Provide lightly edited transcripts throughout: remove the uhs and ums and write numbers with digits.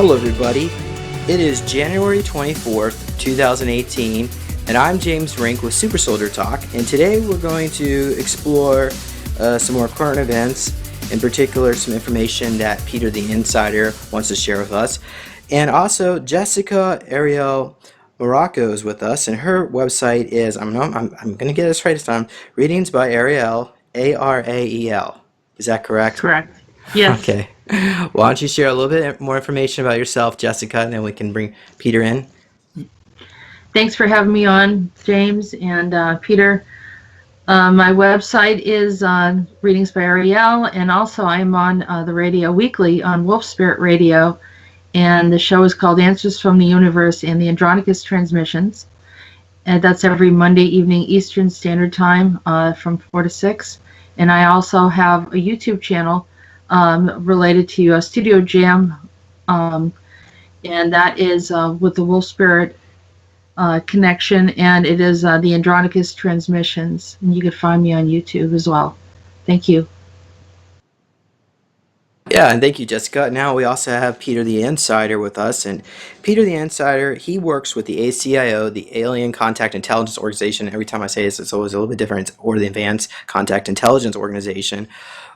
Hello everybody, it is January 24th, 2018, and I'm James Rink with Super Soldier Talk, and today we're going to explore some more current events, in particular some information that Peter the Insider wants to share with us, and also Jessica Ariel Morocco is with us, and her website is, I'm going to get this right this time, Readings by Ariel, Arael. Is that correct? Correct. Yes. Okay. Why don't you share a little bit more information about yourself, Jessica, and then we can bring Peter in. Thanks for having me on, James and Peter. My website is Readings by Ariel, and also I'm on the radio weekly on Wolf Spirit Radio, and the show is called Answers from the Universe and the Andromedan Transmissions, and that's every Monday evening Eastern Standard Time from 4 to 6. And I also have a YouTube channel related to Studio Jam, and that is with the Wolf Spirit connection, and it is the Andronicus Transmissions, and you can find me on YouTube as well. Thank you. Yeah, and thank you, Jessica. Now we also have Peter the Insider with us, and Peter the Insider, he works with the ACIO, the Alien Contact Intelligence Organization. Every time I say this, it's always a little bit different, or the Advanced Contact Intelligence Organization.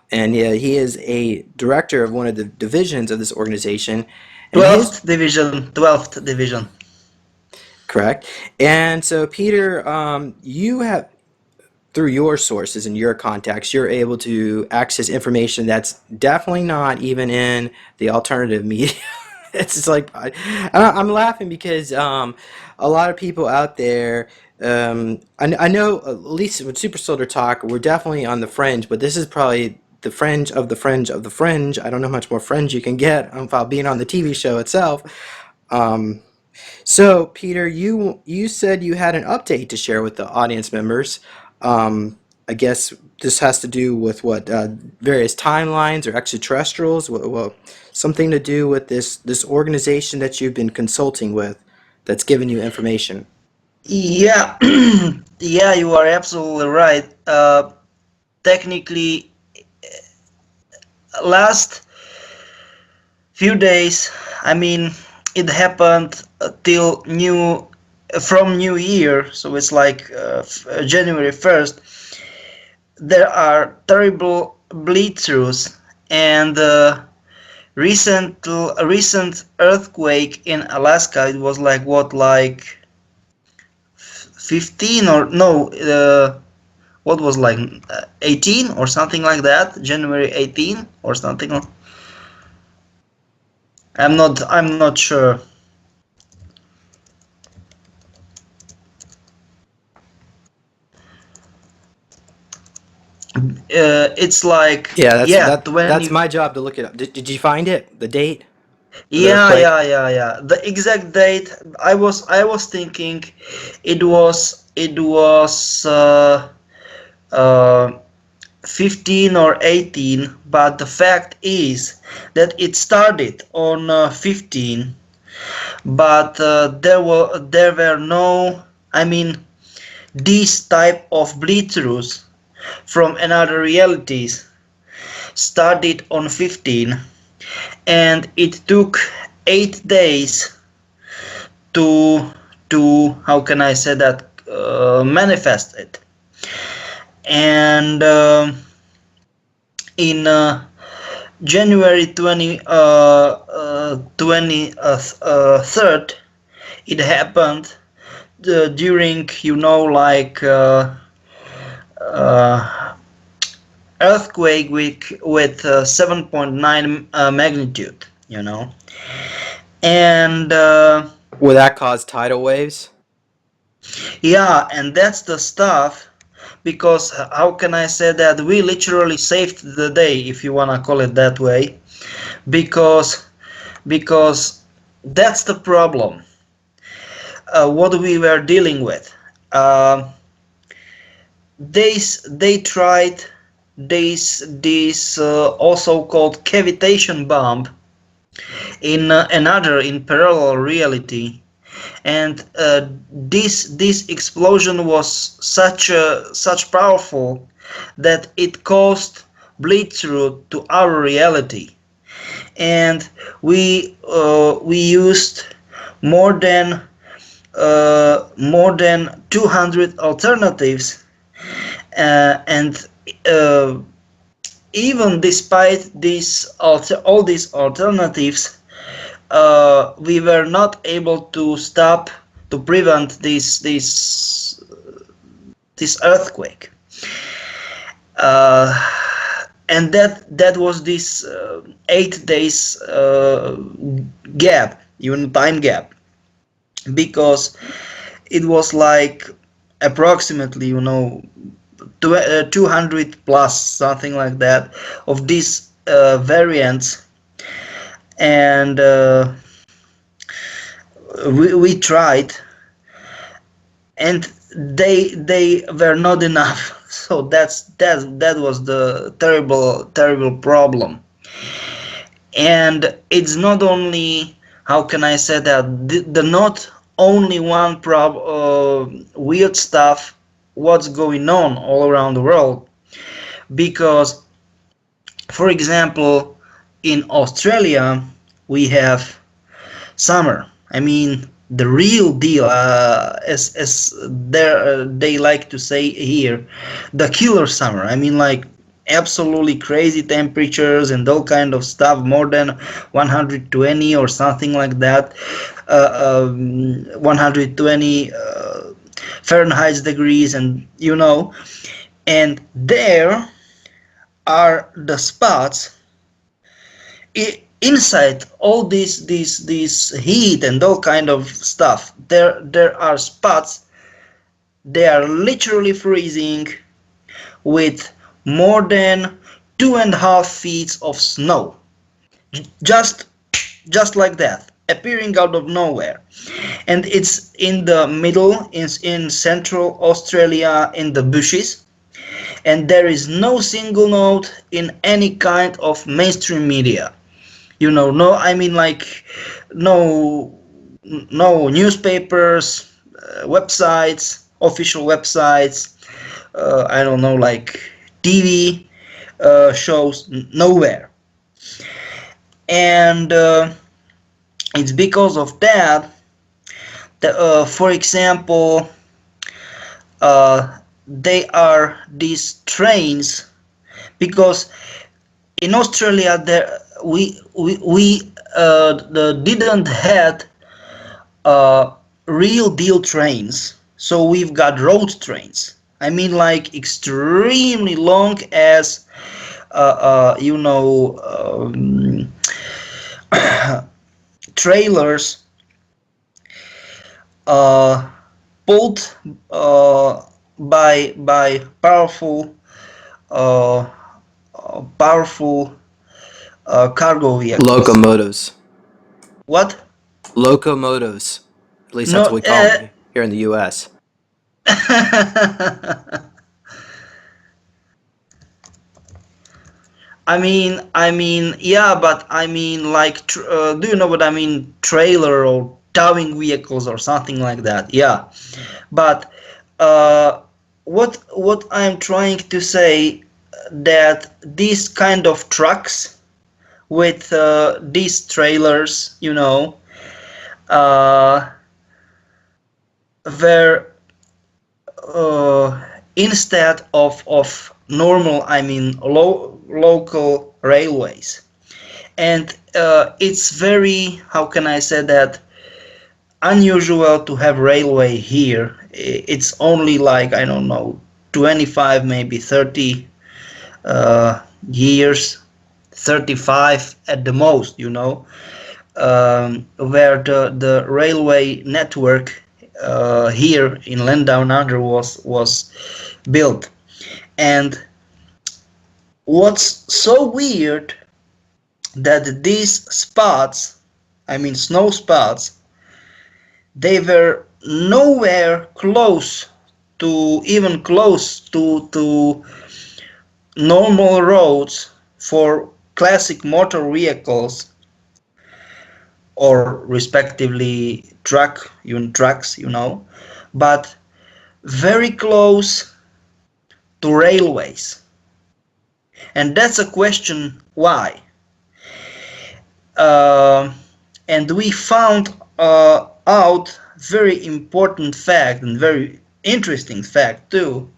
And he is a director of one of the divisions of this organization. And 12th division. Correct. And so, Peter, you have, through your sources and your contacts, you're able to access information that's definitely not even in the alternative media. It's just like, I'm laughing because a lot of people out there, I know, at least with Super Soldier Talk, we're definitely on the fringe, but this is probably the fringe of the fringe of the fringe. I don't know how much more fringe you can get without being on the TV show itself. So, Peter, you said you had an update to share with the audience members. I guess this has to do with what, various timelines or extraterrestrials, something to do with this organization that you've been consulting with that's giving you information. Yeah, yeah, you are absolutely right. Technically, last few days, I mean, it happened till from New Year, so it's like January 1st. There are terrible bleed-throughs, and recent earthquake in Alaska, it was like what, like 15 or no, what was like 18 or something like that, January 18 or something. I'm not sure. It's like, Yeah, yeah, that's my job to look it up. Did you find it? The date? Yeah. The exact date, I was thinking it was 15 or 18, but the fact is that it started on 15, but there were no, I mean, these type of bleed-throughs from another realities started on 15, and it took 8 days to how can I say that, manifest it. And in January 23rd, it happened during, like earthquake with 7.9 magnitude, and Will that cause tidal waves? yeah, and that's the stuff, because how can I say that, we literally saved the day, if you wanna call it that way, because that's the problem, what we were dealing with. They tried this also called cavitation bomb in parallel reality, and this explosion was such powerful that it caused bleed through to our reality, and we used more than 200 alternatives, and even despite all these alternatives, we were not able to prevent this earthquake. And that was this 8 days gap, even time gap, because it was like approximately 200 plus, something like that, of these variants, and we tried, and they were not enough. So that was the terrible problem. And it's not only, how can I say that, the not only one weird stuff what's going on all around the world, because for example in Australia we have summer. I mean, the real deal, as they like to say here, the killer summer. I mean, like absolutely crazy temperatures and all kind of stuff, more than 120 or something like that, 120 Fahrenheit degrees, and and there are the spots inside all this heat and all kind of stuff. There are spots, they are literally freezing, with more than 2.5 feet of snow, just like that, appearing out of nowhere. And it's in the middle, in central Australia, in the bushes, and there is no single note in any kind of mainstream media. No, I mean, like, no newspapers, websites, official websites, I don't know, like TV shows, nowhere. And it's because of that, for example, they are these trains, because in Australia we didn't had real deal trains, so we've got road trains. I mean, like extremely long, as trailers pulled by powerful cargo vehicles. Locomotives. What? Locomotives. At least that's No, what we call them here in the U.S. I mean, yeah, but I mean, like, do you know what I mean? Trailer or towing vehicles or something like that. Yeah, but what I'm trying to say, that these kind of trucks with these trailers, were instead of normal, I mean, local railways. And it's very, how can I say that, unusual to have railway here. It's only like, I don't know, 25, maybe 30 years, 35 at the most, where the railway network here in Land Down Under was built. And what's so weird, that these spots, I mean snow spots, they were nowhere close to normal roads for classic motor vehicles, or respectively trucks, but very close to railways. And that's a question, why? and we found out very important fact and very interesting fact too,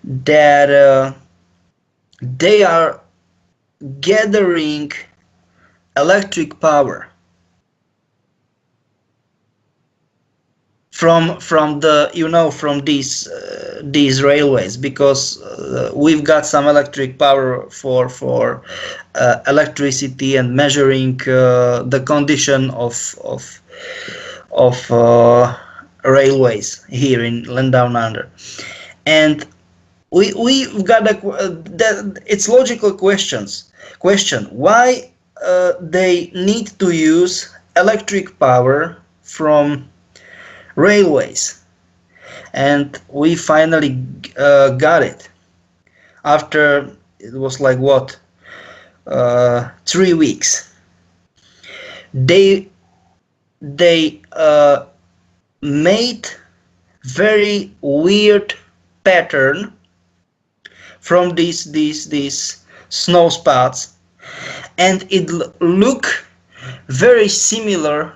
that they are gathering electric power from the from these railways, because we've got some electric power for electricity and measuring the condition of railways here in Land Down Under. And we've got that it's logical question why they need to use electric power from railways. And we finally got it after, it was like what, 3 weeks. They made very weird pattern from these snow spots, and it look very similar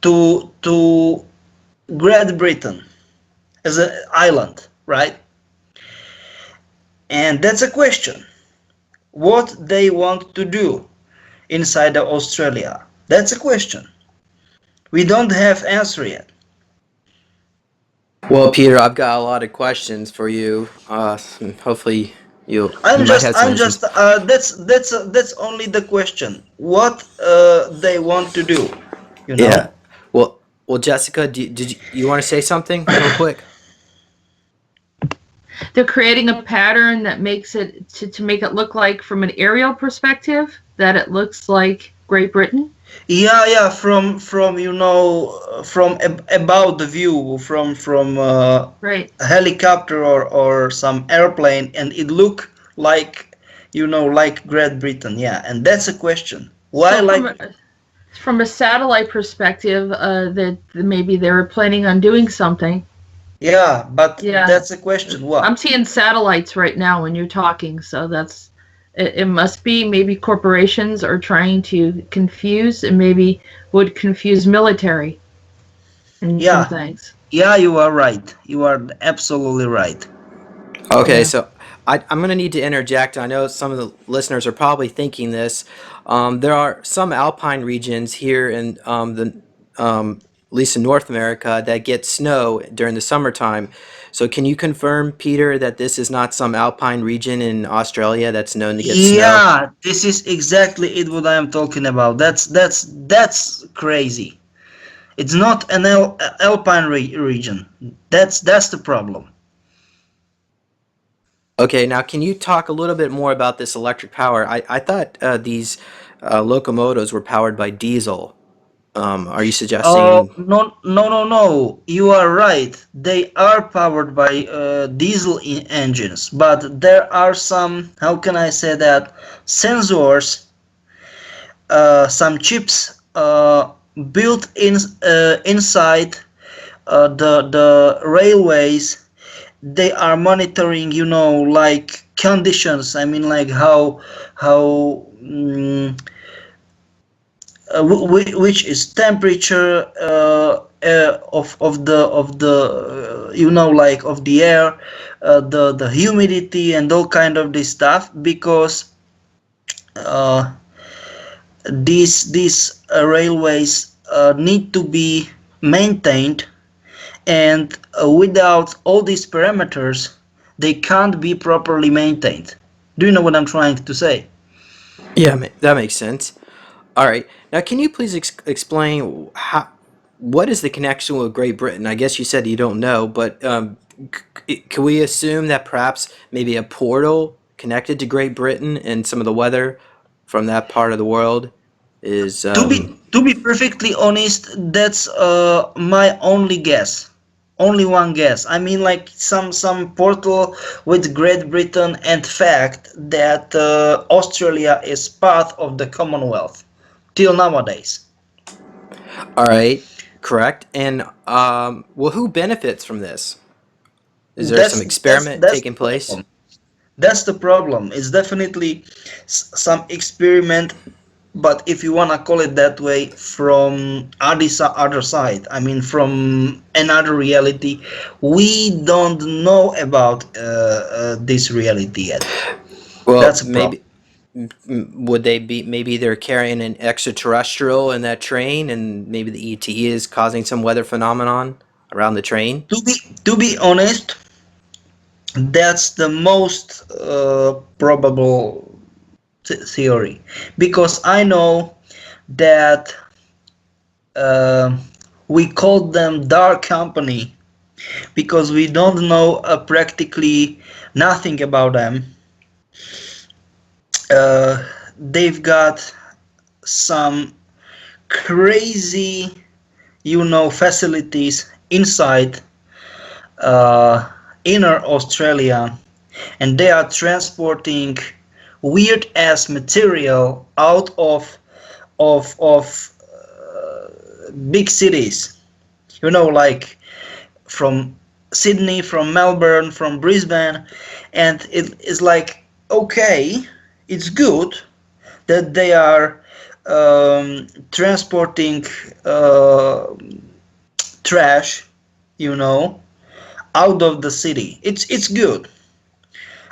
to Great Britain as an island, right? And that's a question. What they want to do inside of Australia? That's a question. We don't have answer yet. Well, Peter, I've got a lot of questions for you. Hopefully, you might have some answers. That's only the question. What they want to do, you know? Yeah. Well, Jessica, did you want to say something real quick? They're creating a pattern that makes it to make it look like, from an aerial perspective, that it looks like Great Britain. Yeah, from about the view, from Right. a helicopter or some airplane, and it look like like Great Britain. Yeah, and that's a question. Why, So from a satellite perspective, that maybe they were planning on doing something. Yeah, but Yeah. that's a question. What? I'm seeing satellites right now when you're talking, so that's it must be maybe corporations are trying to confuse, and maybe would confuse military and Yeah. some things. Yeah, you are right. You are absolutely right. Okay, Yeah. so I'm going to need to interject. I know some of the listeners are probably thinking this. There are some alpine regions here in at least in North America, that get snow during the summertime. So can you confirm, Peter, that this is not some alpine region in Australia that's known to get snow? Yeah, this is exactly it what I am talking about. That's crazy. It's not an alpine region. That's the problem. Okay, now can you talk a little bit more about this electric power? I thought these locomotives were powered by diesel. Are you Oh, suggesting? no. You are right. They are powered by diesel engines, but there are some, how can I say that, sensors, some chips built inside the railways. They are monitoring, like conditions. I mean, like how which is temperature of the like of the air, the humidity and all kind of this stuff, because these railways need to be maintained, and without all these parameters they can't be properly maintained. Do you know what I'm trying to say? Yeah, that makes sense. All right. Now, can you please explain what is the connection with Great Britain? I guess you said you don't know, but can we assume that perhaps maybe a portal connected to Great Britain and some of the weather from that part of the world is To be perfectly honest, that's my only guess. Only one guess. I mean, like some portal with Great Britain, and fact that Australia is part of the Commonwealth till nowadays. all right, correct? And well, who benefits from this? Is there some experiment That's the taking place? problem. That's the problem. It's definitely some experiment but if you want to call it that way, from other side, I mean from another reality, we don't know about this reality yet. Well, That's a problem. maybe would they be, maybe they're carrying an extraterrestrial in that train, and maybe the ET is causing some weather phenomenon around the train? To be honest, that's the most probable theory, because I know that uh, we call them dark company because we don't know practically nothing about them. They've got some crazy, facilities inside inner Australia, and they are transporting weird ass material out of big cities. Like from Sydney, from Melbourne, from Brisbane, and it is like, okay, it's good that they are transporting trash, out of the city. It's good.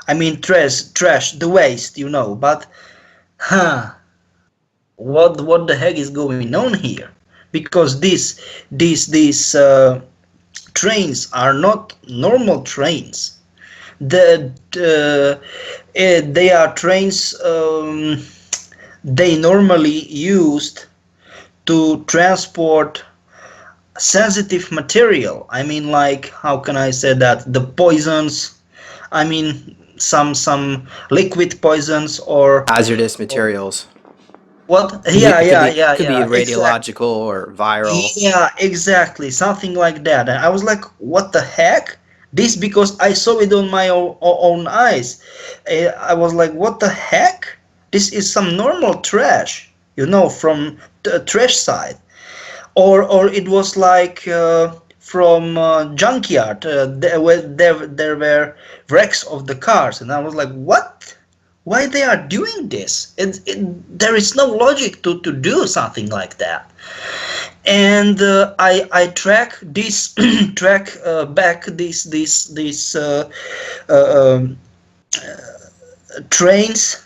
I mean, trash, the waste, But, what the heck is going on here? Because these trains are not normal trains. They are trains they normally used to transport sensitive material. I mean, like, how can I say that? The poisons. I mean, some liquid poisons or Hazardous materials. what? Could be, Yeah, it could yeah, be yeah, could be yeah. Exactly. radiological or viral. Yeah, exactly. Something like that. And I was like, what the heck? This, because I saw it on my own eyes. I was like, what the heck? This is some normal trash, from the trash side. Or it was like from junkyard. There were wrecks of the cars. And I was like, what? Why they are doing this? There is no logic to do something like that. And I track this track back these trains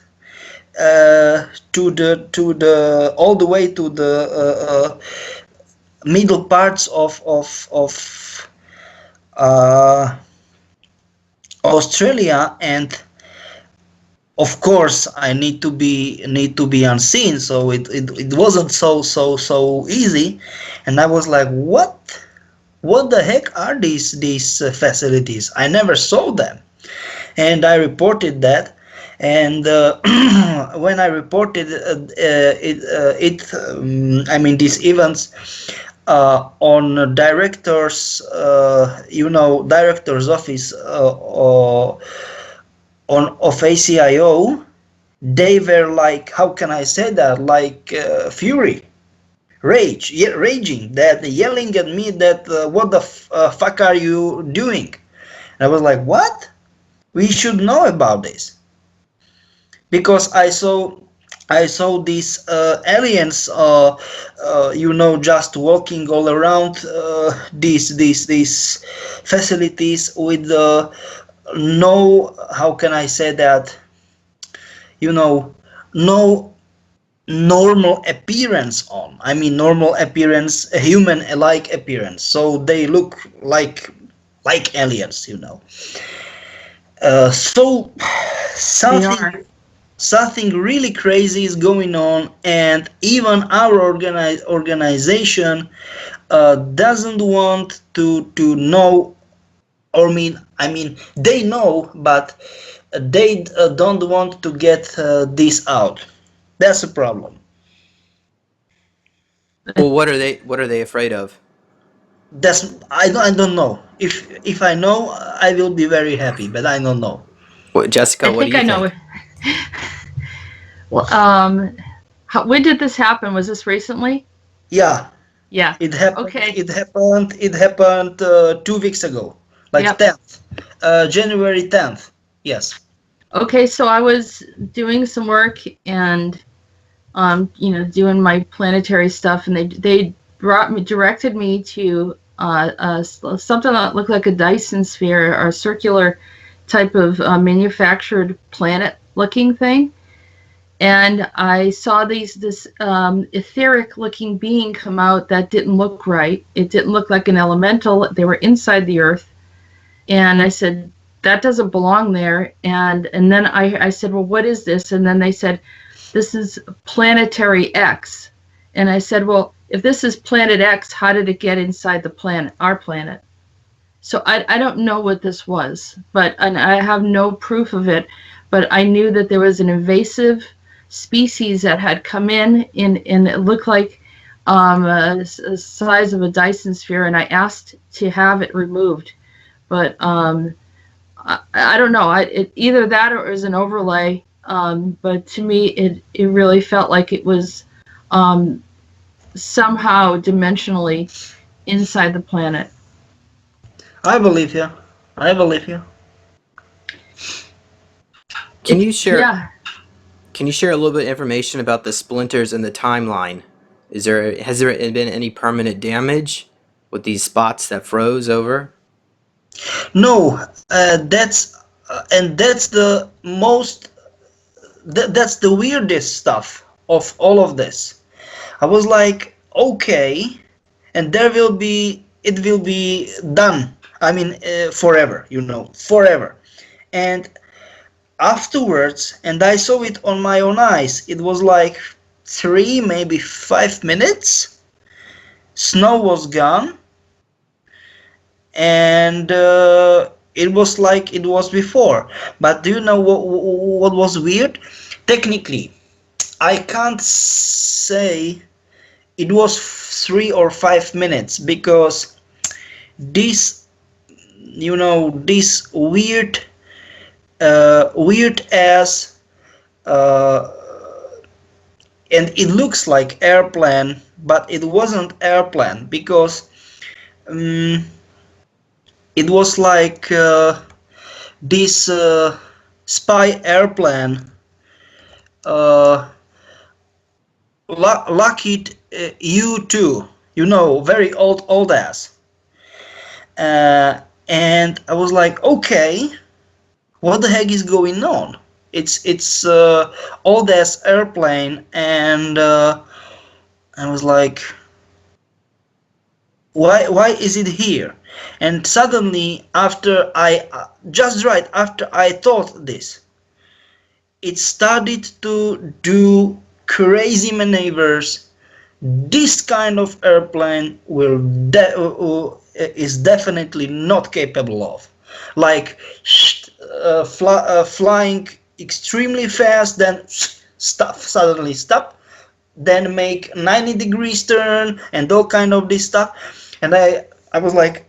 to the all the way to the middle parts of Australia, and of course I need to be unseen, so it wasn't so easy. And I was like, what the heck are these facilities? I never saw them. And I reported that. And when I reported these events on director's office of ACIO, they were like, how can I say that, like fury, raging, that yelling at me that what the fuck are you doing? And I was like, what? We should know about this, because I saw these aliens, just walking all around these facilities with no, how can I say that, no normal appearance on. I mean, normal appearance, a human-like appearance. So they look like aliens, So something really crazy is going on, and even our organization doesn't want to know. Or I mean, they know, but they don't want to get this out. That's a problem. Well, what are they afraid of? I don't know. If I know, I will be very happy, but I don't know. What, Jessica, what do you think? Well, when did this happen? Was this recently? Yeah. Yeah. It happened. Okay. It happened 2 weeks ago, like Yep. 10th, January 10th. Yes. Okay, so I was doing some work, and doing my planetary stuff, and they directed me to something that looked like a Dyson sphere or a circular type of manufactured planet-looking thing. And I saw this etheric-looking being come out that didn't look right. It didn't look like an elemental. They were inside the Earth. And I said, that doesn't belong there. And then I said, well, what is this? And then they said, this is Planetary X. And I said, well, if this is Planet X, how did it get inside the planet, our planet? So I don't know what this was, and I have no proof of it, but I knew that there was an invasive species that had come in and it looked like a size of a Dyson sphere, and I asked to have it removed. But I don't know. Either that or it was an overlay. But to me, it really felt like it was somehow dimensionally inside the planet. I believe you. I believe you. Can you share? Yeah. Can you share a little bit of information about the splinters in the timeline? Has there been any permanent damage with these spots that froze over? No, that's the most. That's the weirdest stuff of all of this. I was like, okay, and it will be done. I mean, forever, forever. And afterwards, and I saw it on my own eyes, it was like 3, maybe 5 minutes. Snow was gone, and it was like it was before. But do you know what was weird? Technically, I can't say it was 3 or 5 minutes, because this weird as and it looks like airplane, but it wasn't airplane, because it was like this spy airplane, Lockheed U-2, very old ass. And I was like, okay, what the heck is going on? It's old ass airplane, and I was like, why is it here? And suddenly, after just right after I thought this, it started to do crazy maneuvers. This kind of airplane is definitely not capable of, like flying extremely fast, then suddenly stop, then make 90 degrees turn and all kind of this stuff. And I was like,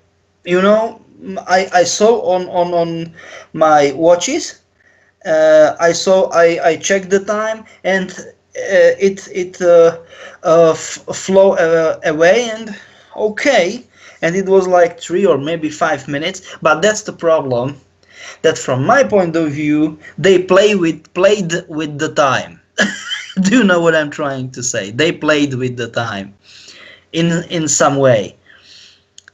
I saw on my watches, I checked the time, and it flew away, and okay, and it was like 3 or maybe 5 minutes. But that's the problem, that from my point of view, they played with the time. Do you know what I'm trying to say? They played with the time in some way.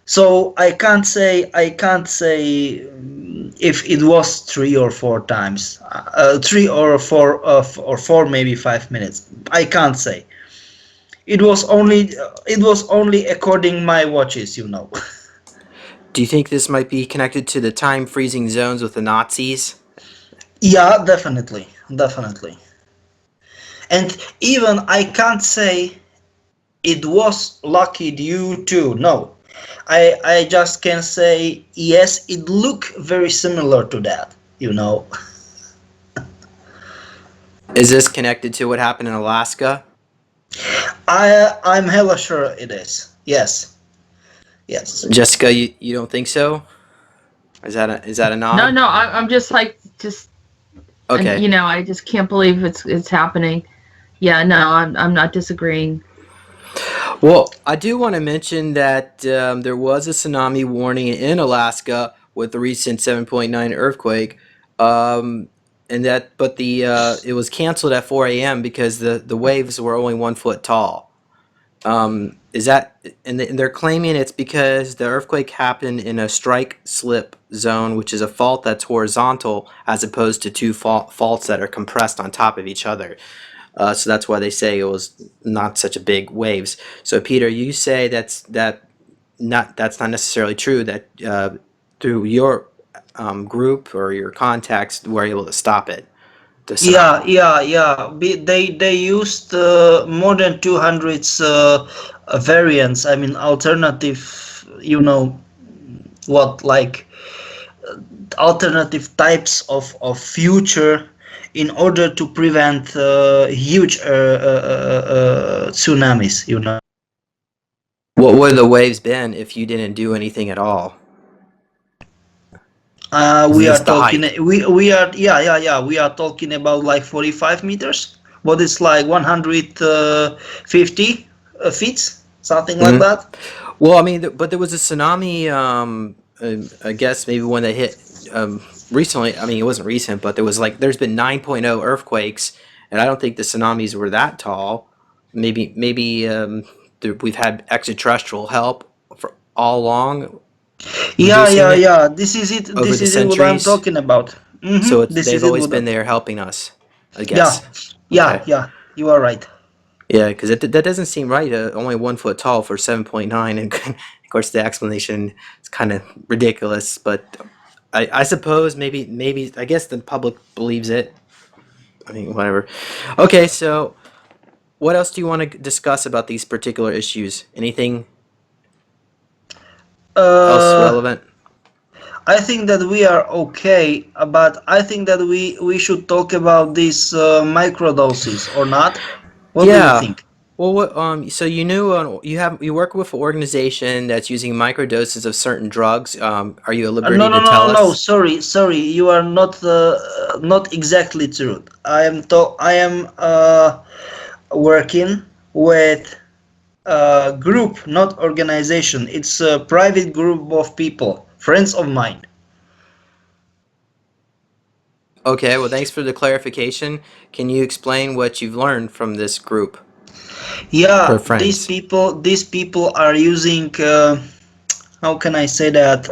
So I can't say if it was 3 or 4 times, 3 or 4 or 4 maybe 5 minutes. I can't say. It was only according my watches, Do you think this might be connected to the time freezing zones with the Nazis? Yeah, definitely. And even I can't say it was Lockheed U-2. No. I just can say, yes, it looked very similar to that, Is this connected to what happened in Alaska? I'm hella sure it is. Yes. Jessica, you don't think so? Is that a nod? No, I'm just okay. I just can't believe it's happening. Yeah, no, I'm not disagreeing. Well, I do want to mention that there was a tsunami warning in Alaska with the recent 7.9 earthquake. and that, but the it was canceled at 4 a.m. because the waves were only 1 foot tall. Is that, and they're claiming it's because the earthquake happened in a strike slip zone, which is a fault that's horizontal as opposed to two faults that are compressed on top of each other. So that's why they say it was not such a big waves. So Peter, you say that's not necessarily true. That through your group or your contacts were able to stop it. The tsunami. Yeah. They used more than 200 variants. I mean, alternative. You know what, like alternative types of future in order to prevent huge tsunamis. You know. What would the waves been if you didn't do anything at all? We This are is the talking. height. We are yeah. We are talking about like 45 meters. But it's like 150 feet, something like Mhm. that. Well, I mean, but there was a tsunami. I guess maybe when they hit recently. I mean, it wasn't recent, but there's been 9.0 earthquakes, and I don't think the tsunamis were that tall. Maybe we've had extraterrestrial help for all along, reducing it Yeah. This is it. over This the is it. What I'm centuries. talking about. So it's This they've is it. always What been there helping us, I yeah, guess. Okay. yeah. You are right. Yeah, because that doesn't seem right. Only 1 foot tall for 7.9, and of course the explanation is kind of ridiculous. But I suppose maybe I guess the public believes it. I mean, whatever. Okay, so what else do you want to discuss about these particular issues? Anything else Uh, relevant? I think that we are okay, but I think that we should talk about these microdoses or not. What do you Yeah. think? Well, what so you work with an organization that's using microdoses of certain drugs. Are you at No, liberty to tell no. us? Sorry. You are not exactly true. I am working with a group, not organization. It's a private group of people, friends of mine. Okay, well, thanks for the clarification. Can you explain what you've learned from this group or Yeah, friends? these people are using. How can I say that?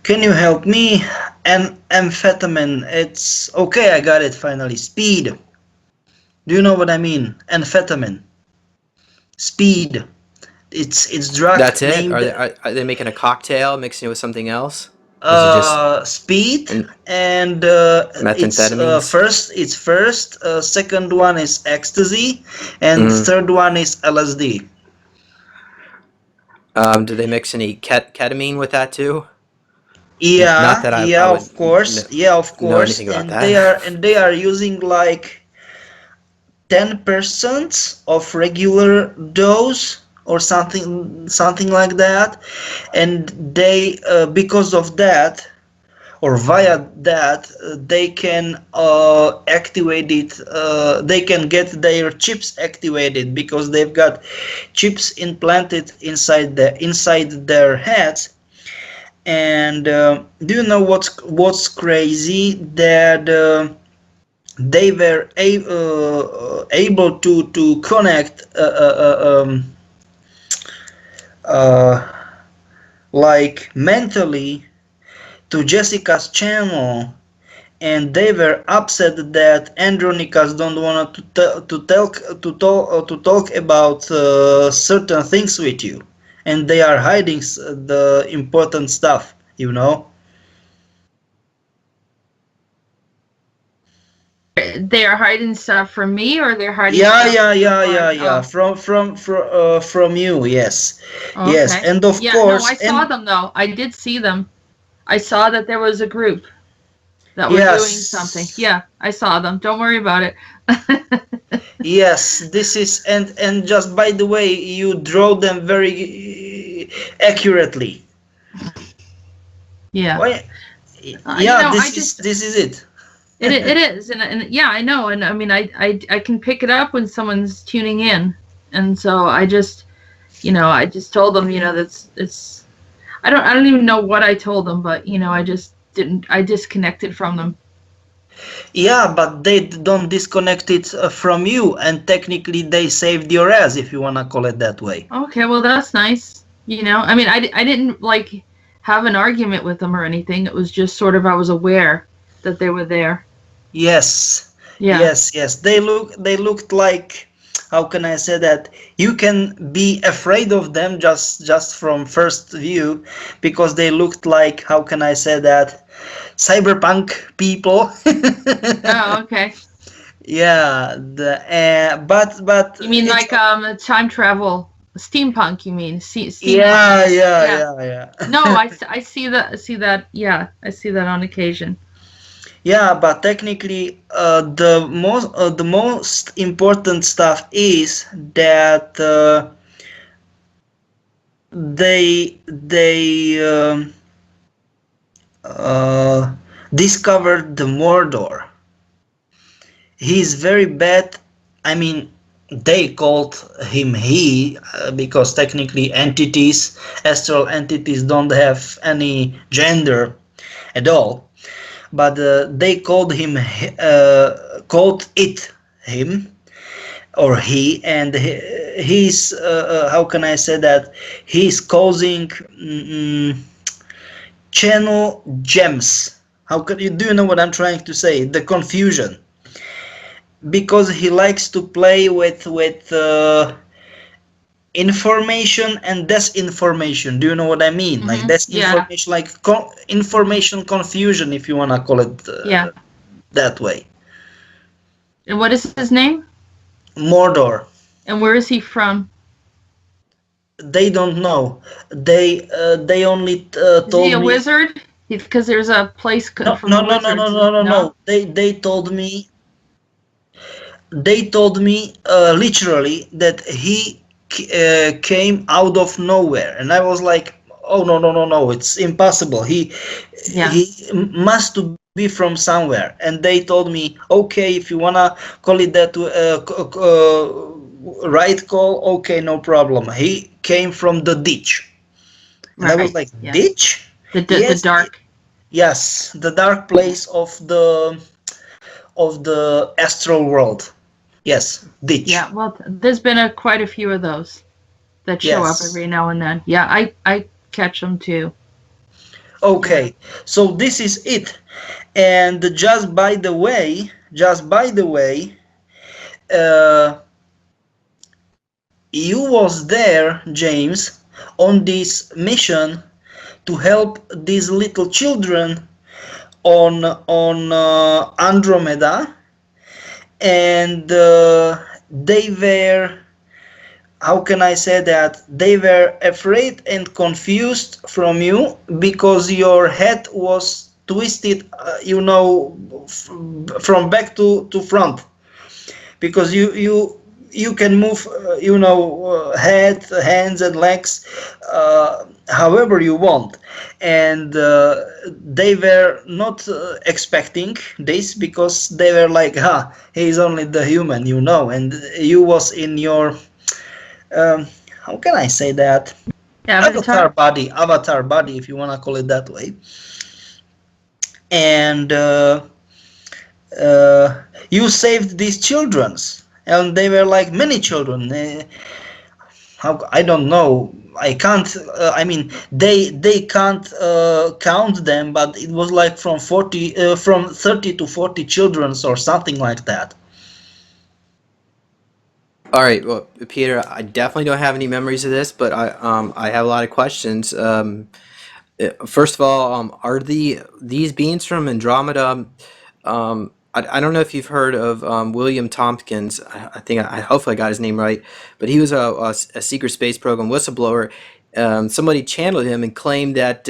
Can you help me? Amphetamine. It's okay. I got it finally. Speed. Do you know what I mean? Amphetamine. Speed. It's drug That's it? named Are they making a cocktail, mixing it with something else? Or is it just speed, an and methamphetamines? first. Second one is ecstasy, and Mm. third one is LSD. Do they mix any ketamine with that too? Not Yeah, that I yeah, would of course, yeah, of know course, anything about and that. they are using like 10% of regular dose or something like that, and they because of that or via that they can activate it. They can get their chips activated because they've got chips implanted inside their heads. And do you know what's crazy? That they were able to connect uh, like mentally to Jessica's channel, and they were upset that Andronicas don't want to talk about certain things with you, and they are hiding the important stuff. You know. They are hiding stuff from me, or they're hiding stuff from. Yeah. Oh, From you, yes, yes, okay. and of Yeah, no, I course, saw and them though. I did see them. I saw that there was a group that were doing something. yes, Yeah, I saw them. Don't worry about it. yes, this is and just by the way, you draw them very accurately. Yeah. Why? You Yeah, know, this is it. it is, and yeah, I know, and I mean, I can pick it up when someone's tuning in, and so I just, I just told them, that's it's. I don't even know what I told them, but I just I disconnected from them. Yeah, but they don't disconnect it from you, and technically they saved your ass, if you wanna call it that way. Okay, well that's nice. You know, I mean, I didn't like have an argument with them or anything. It was just sort of I was aware that they were there. Yes, Yeah. yes. They looked like, how can I say that? You can be afraid of them just from first view, because they looked like, how can I say that? Cyberpunk people. Oh, okay. Yeah, but You mean it's, like time travel, steampunk? You mean steampunk? yeah. No, I see that. Yeah, I see that on occasion. Yeah, but technically, the most important stuff is that they discovered the Mordor. He's very bad. I mean, they called him he, because technically entities, astral entities, don't have any gender at all. But they called him, called it him or he, and he's how can I say that? He's causing channel gems. How could you, do you know what I'm trying to say? The confusion, because he likes to play with information and disinformation. Do you know what I mean? Like disinformation, like information confusion, if you wanna call it that way. And what is his name? Mordor. And where is he from? They don't know. They only told me. Is he a wizard? Because there's a place No. They told me. They told me literally that he came out of nowhere, and I was like, oh no, it's impossible. He must be from somewhere. And they told me, okay, if you wanna call it that right call, okay, no problem. He came from the ditch. And I was like, ditch? The dark. Yes, the dark place of the astral world. Yes, ditch. Yeah, well, there's been quite a few of those that show up every now and then. Yeah, I catch them too. Okay, so this is it. And just by the way, you was there, James, on this mission to help these little children on Andromeda, and they were, how can I say that? They were afraid and confused from you because your head was twisted, from back to front, because you can move, head, hands and legs however you want. And they were not expecting this, because they were like, he's only the human, and you was in your how can I say that? Avatar body, if you want to call it that way. And you saved these children, and they were like many children. I don't know. I can't. I mean, they can't count them, but it was like from 30 to 40 children or something like that. All right, well, Peter, I definitely don't have any memories of this, but I have a lot of questions. First of all, are these beings from Andromeda? I don't know if you've heard of William Tompkins. I think hopefully I got his name right, but he was a secret space program whistleblower. Somebody channeled him and claimed that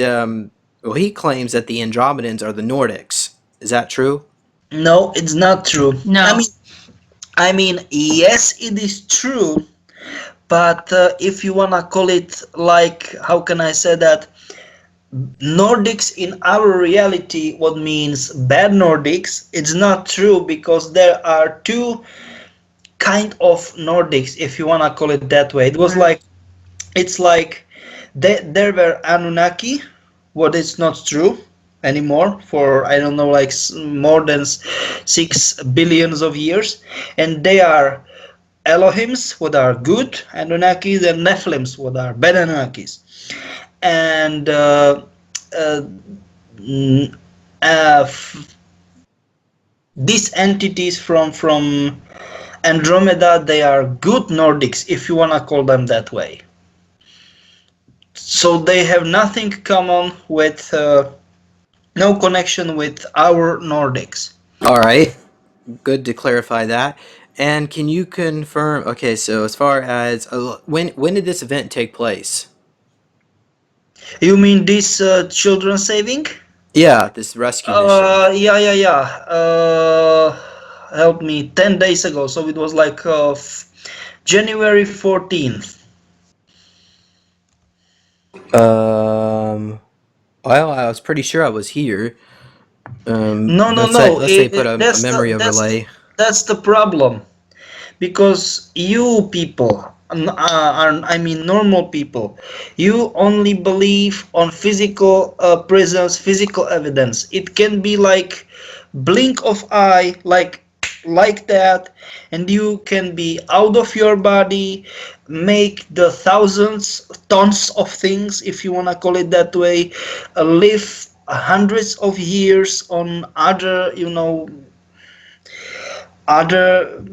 he claims that the Andromedans are the Nordics. Is that true? No, it's not true. No. I mean, yes, it is true, but if you wanna call it like, how can I say that? Nordics in our reality, what means bad Nordics, it's not true, because there are two kind of Nordics, if you wanna call it that way. It was like, it's like there were Anunnaki, what is not true, anymore for I don't know like more than 6 billions of years, and they are Elohims, what are good Anunnakis, and Nephilims, what are bad Anunnakis, and uh, mm, these entities from Andromeda, they are good Nordics, if you wanna call them that way. So they have nothing common with, no connection with our Nordics. All right. Good to clarify that. And can you confirm? Okay, so as far as when did this event take place? You mean this children saving? Yeah, this rescue mission. Yeah. Help me, 10 days ago. So it was like January 14th. Well, I was pretty sure I was here. No. Let's say put a memory overlay. That's the problem. Because you people, I mean normal people, you only believe on physical presence, physical evidence. It can be like blink of eye, like that, and you can be out of your body, make the thousands tons of things, if you want to call it that way, live hundreds of years on other, other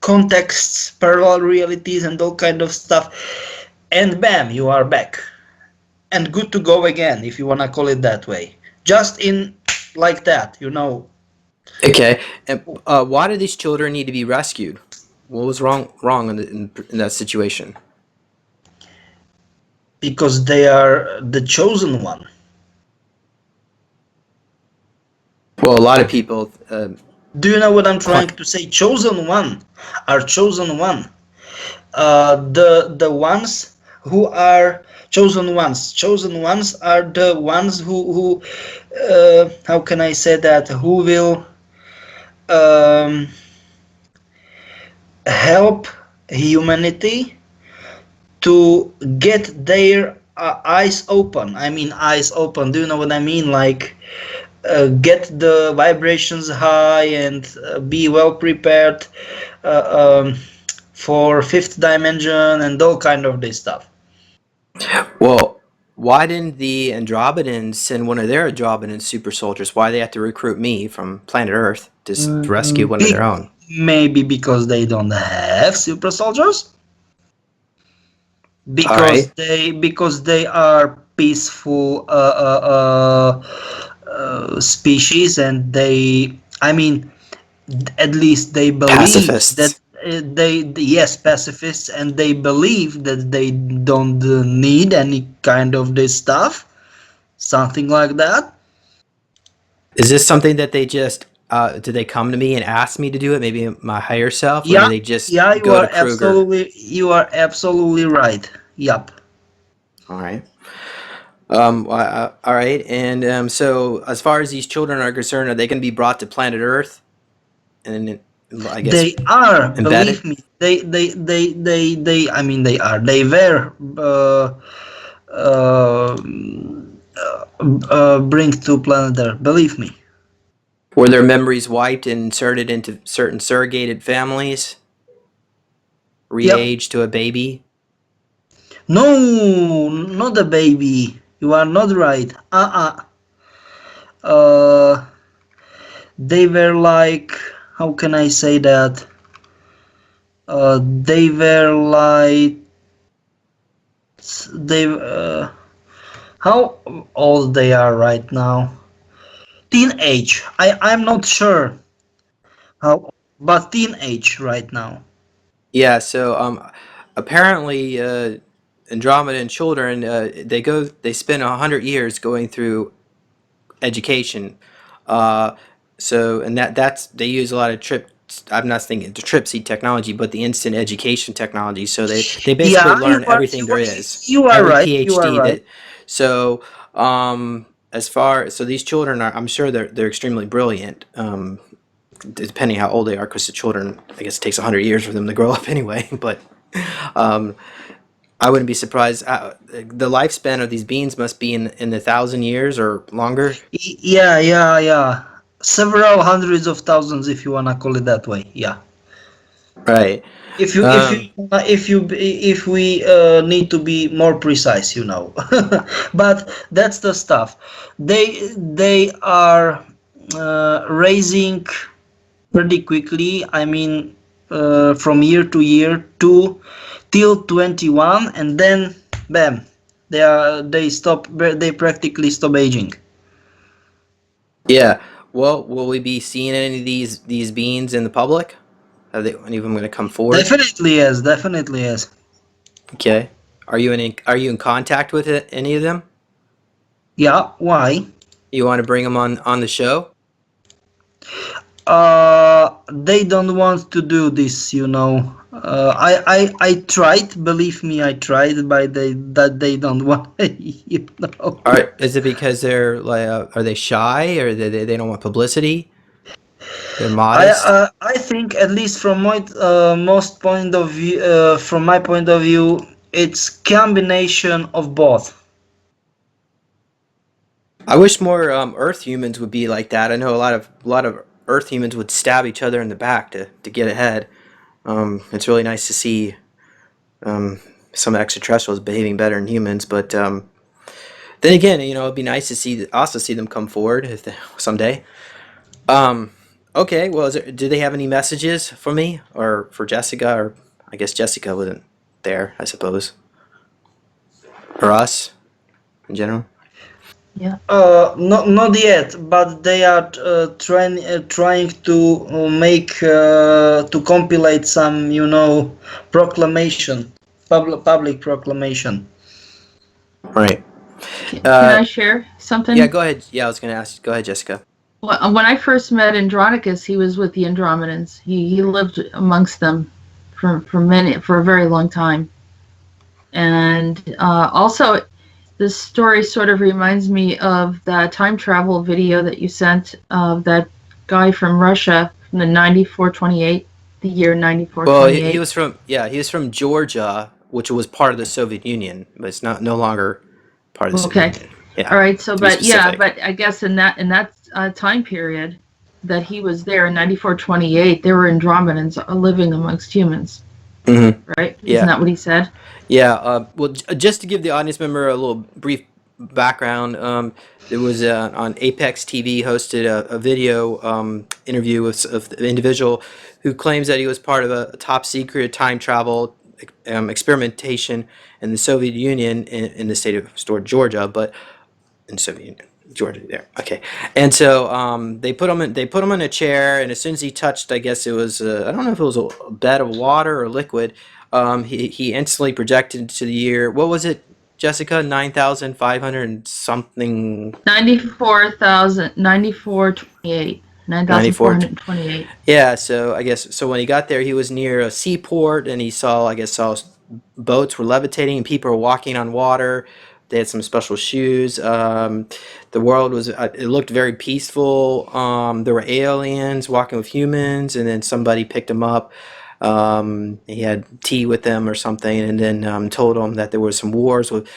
contexts, parallel realities, and all kind of stuff, and bam, you are back and good to go again, if you want to call it that way, just in like that. Okay, and why do these children need to be rescued? What was wrong in that situation? Because they are the chosen one. Well, a lot of people. Do you know what I'm trying to say? Chosen one, are chosen one. The ones who are chosen ones. Chosen ones are the ones who how can I say that? Who will help humanity to get their eyes open. I mean, eyes open. Do you know what I mean? Like, get the vibrations high and be well prepared for fifth dimension and all kind of this stuff. Well, why didn't the Andromedans send one of their Andromedan super soldiers? Why they have to recruit me from planet Earth to rescue one of their own? Maybe because they don't have super soldiers. Right. Because they are peaceful species, and I mean, at least they believe that Pacifists. yes, pacifists, and they believe that they don't need any kind of this stuff, something like that. Is this something that they just do they come to me and ask me to do it? Maybe my higher self, or do Yeah, they just yeah, go to Kruger? you are absolutely right. Yup. All right. All right. And so, as far as these children are concerned, are they going to be brought to planet Earth? And I guess They are, embedded. believe me. I mean, they were uh, bring to planet Earth. Believe me. Were their memories wiped and inserted into certain surrogated families? Yep. Re-aged to a baby? No, not a baby. You are not right. Uh, they were like, how can I say that? They were like, they. How old they are right now? Teenage. I'm not sure how, but teenage right now. Yeah. So apparently Andromedan children they spend 100 years going through education. And that's they use a lot of trip. I'm not thinking the trip-seed technology, but the instant education technology. So they basically Yeah, learn everything there is. you are Every right. You are PhD right. that. So so these children are. I'm sure they're extremely brilliant. Depending how old they are, because the children, I guess, it takes 100 years for them to grow up anyway. But I wouldn't be surprised. The lifespan of these beans must be in the 1,000 years or longer. Yeah, yeah, yeah. Several hundreds of thousands, if you wanna call it that way. Yeah. Right. Um, If we need to be more precise, you know. But that's the stuff. They are raising pretty quickly. I mean, from year to year, two till 21, and then bam, they practically stop aging. yeah. Well, will we be seeing any of these beans in the public? Are they any of them going to come forward? Definitely yes, definitely yes. Okay. Are you in contact with any of them? Yeah, why? You want to bring them on the show? They don't want to do this, you know. I tried, believe me, I tried, but they don't want, you know. Is it because they're like are they shy or they don't want publicity? They're modest. I think, at least from my most point of view, from my point of view, it's combination of both. I wish more Earth humans would be like that. I know a lot of Earth humans would stab each other in the back to get ahead. It's really nice to see some extraterrestrials behaving better than humans, but then again, you know, it'd be nice to see them come forward someday. Um, okay, well, do they have any messages for me or for Jessica? Or I guess Jessica wasn't there, I suppose, or us in general. Yeah. Not yet, but they are trying to make to compilate some, you know, proclamation, public proclamation. Right. Can I share something? Yeah, go ahead. Yeah, I was going to ask. Go ahead, Jessica. Well, when I first met Andronicus, he was with the Andromedans. He lived amongst them for a very long time. And also, this story sort of reminds me of that time travel video that you sent of that guy from Russia from the 9428, the year 9428. Well, he was from Georgia, which was part of the Soviet Union, but it's no longer part of the Soviet Union. Yeah. All right. So, but specific. but I guess in that time period that he was there in 9428, there were Andromedans living amongst humans. Mm-hmm. Right? Yeah. Isn't that what he said? Yeah. Well, just to give the audience member a little brief background, it was on Apex TV hosted a video interview with an individual who claims that he was part of a top secret time travel experimentation in the Soviet Union in the state of Georgia, but in Soviet Union. Georgia there. Okay. And so they put him in a chair, and as soon as he touched, I guess it was I don't know if it was a bed of water or liquid, he instantly projected to the year, what was it, Jessica? 9,500 and something. 9428. 9,428. Yeah, so I guess when he got there, he was near a seaport, and he saw boats were levitating and people were walking on water. They had some special shoes. The world it looked very peaceful. There were aliens walking with humans, and then somebody picked him up. He had tea with them or something, and then told him that there was some wars with,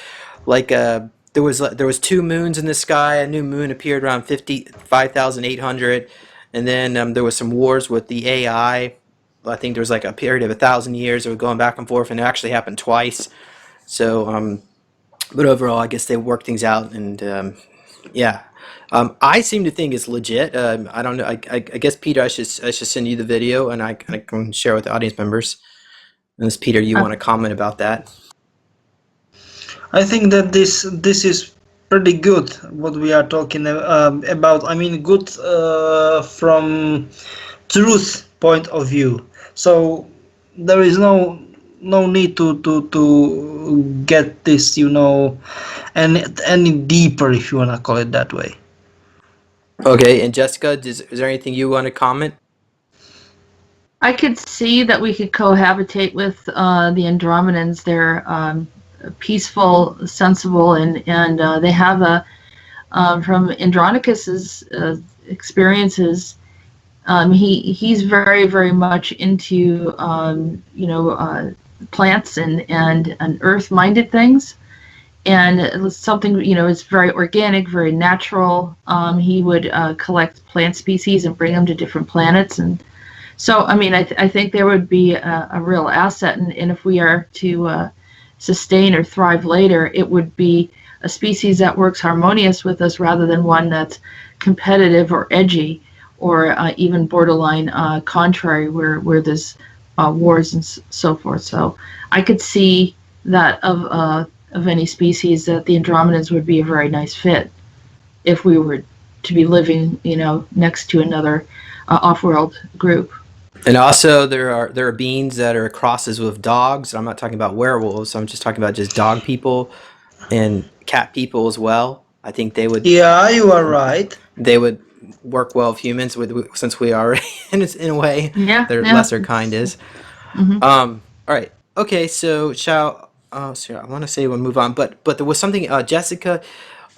there was two moons in the sky. A new moon appeared around 5,800, and then there was some wars with the AI. I think there was like a period of 1,000 years that were going back and forth, and it actually happened twice. So. But overall, I guess they work things out, and yeah, I seem to think it's legit. I don't know. I guess Peter, I should send you the video, and I can share with the audience members. Unless Peter, you want to comment about that? I think that this is pretty good. What we are talking about. I mean, good from truth point of view. So there is no need to get this, you know, any deeper, if you want to call it that way. Okay, and Jessica, is there anything you want to comment? I could see that we could cohabitate with the Andromedans. They're peaceful, sensible, and they have from Andronicus's experiences. He's very, very much into plants and earth-minded things. And it was something, it's very organic, very natural. He would collect plant species and bring them to different planets. And so, I mean, I think there would be a real asset. And if we are to sustain or thrive later, it would be a species that works harmonious with us rather than one that's competitive or edgy or even borderline contrary where there's wars and so forth. So I could see that of any species that the Andromedans would be a very nice fit if we were to be living, next to another off-world group. And also, there are beings that are crosses with dogs. I'm not talking about werewolves. I'm just talking about just dog people and cat people as well. I think they would. Yeah, you are right. They would work well with humans, since we are in a way. Yeah, Their yeah. lesser kind is. Mhm. All right. Okay. So I want to say we'll move on, but there was something, Jessica.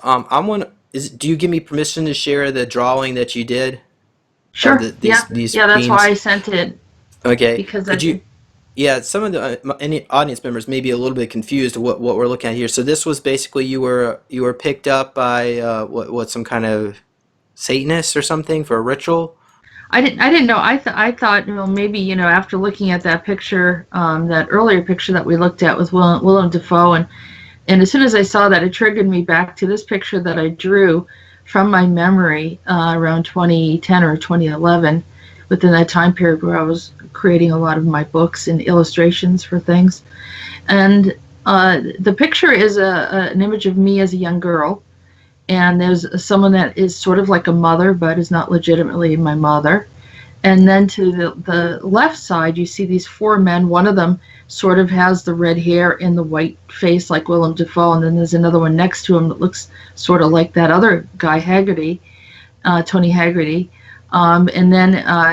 Do you give me permission to share the drawing that you did? Sure. These yeah. That's beings? why I sent it. Okay. Because Could you? Yeah, some of the any audience members may be a little bit confused what we're looking at here. So this was basically you were picked up by what some kind of Satanist or something for a ritual. I didn't know. I thought, well, maybe, after looking at that picture, that earlier picture that we looked at with Willem Dafoe, and as soon as I saw that, it triggered me back to this picture that I drew from my memory around 2010 or 2011, within that time period where I was creating a lot of my books and illustrations for things. And the picture is an image of me as a young girl. And there's someone that is sort of like a mother, but is not legitimately my mother. And then to the left side, you see these four men. One of them sort of has the red hair and the white face like Willem Dafoe. And then there's another one next to him that looks sort of like that other guy, Haggerty, Tony Haggerty. And then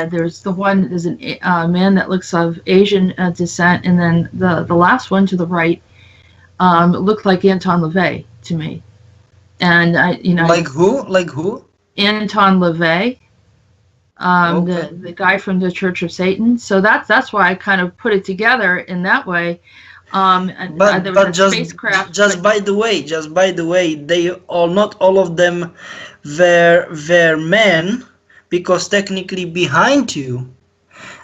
there's a man that looks of Asian descent. And then the last one to the right looked like Anton LaVey to me. And Like who? Anton LaVey, Okay. the guy from the Church of Satan. So that's why I kind of put it together in that way. And there was But a just spacecraft. by the way, they all, not all of them were men, because technically behind you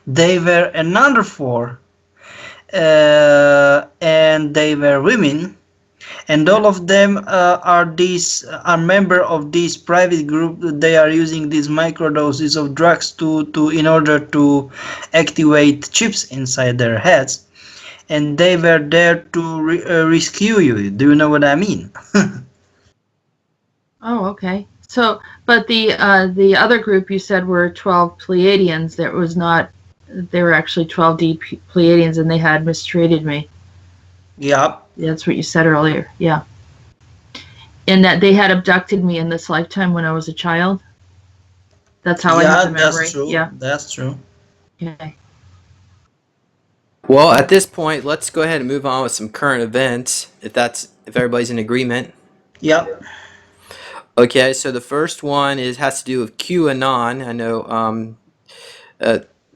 they were another four, and they were women. And all of them are member of this private group. They are using these microdoses of drugs to in order to activate chips inside their heads, and they were there to rescue you. Do you know what I mean? Oh, okay. So, but the other group you said were 12 Pleiadians. There was not. They were actually 12D Pleiadians, and they had mistreated me. Yeah. That's what you said earlier. Yeah. And that they had abducted me in this lifetime when I was a child. That's how I have the memory. That's true. Yeah. That's true. Okay. Well, at this point, let's go ahead and move on with some current events, if everybody's in agreement. Yeah. Okay, so the first one has to do with QAnon. I know,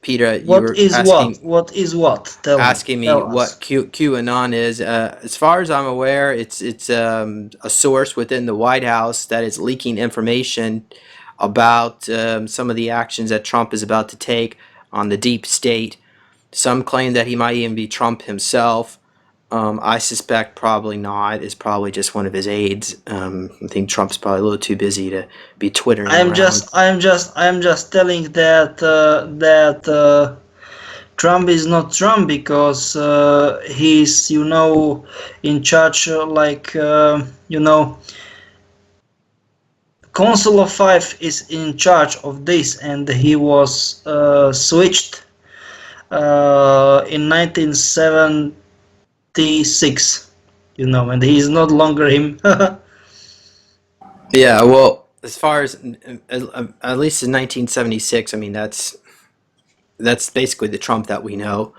Peter, you were asking. What is what? Asking me what QAnon is. As far as I'm aware, it's a source within the White House that is leaking information about some of the actions that Trump is about to take on the deep state. Some claim that he might even be Trump himself. I suspect probably not. It's probably just one of his aides. I think Trump's probably a little too busy to be twittering around. I'm just telling that Trump is not Trump, because he's in charge, Council of Five is in charge of this, and he was switched in 1976, and he is not longer him. Yeah, well, as far as at least in 1976, I mean that's basically the Trump that we know.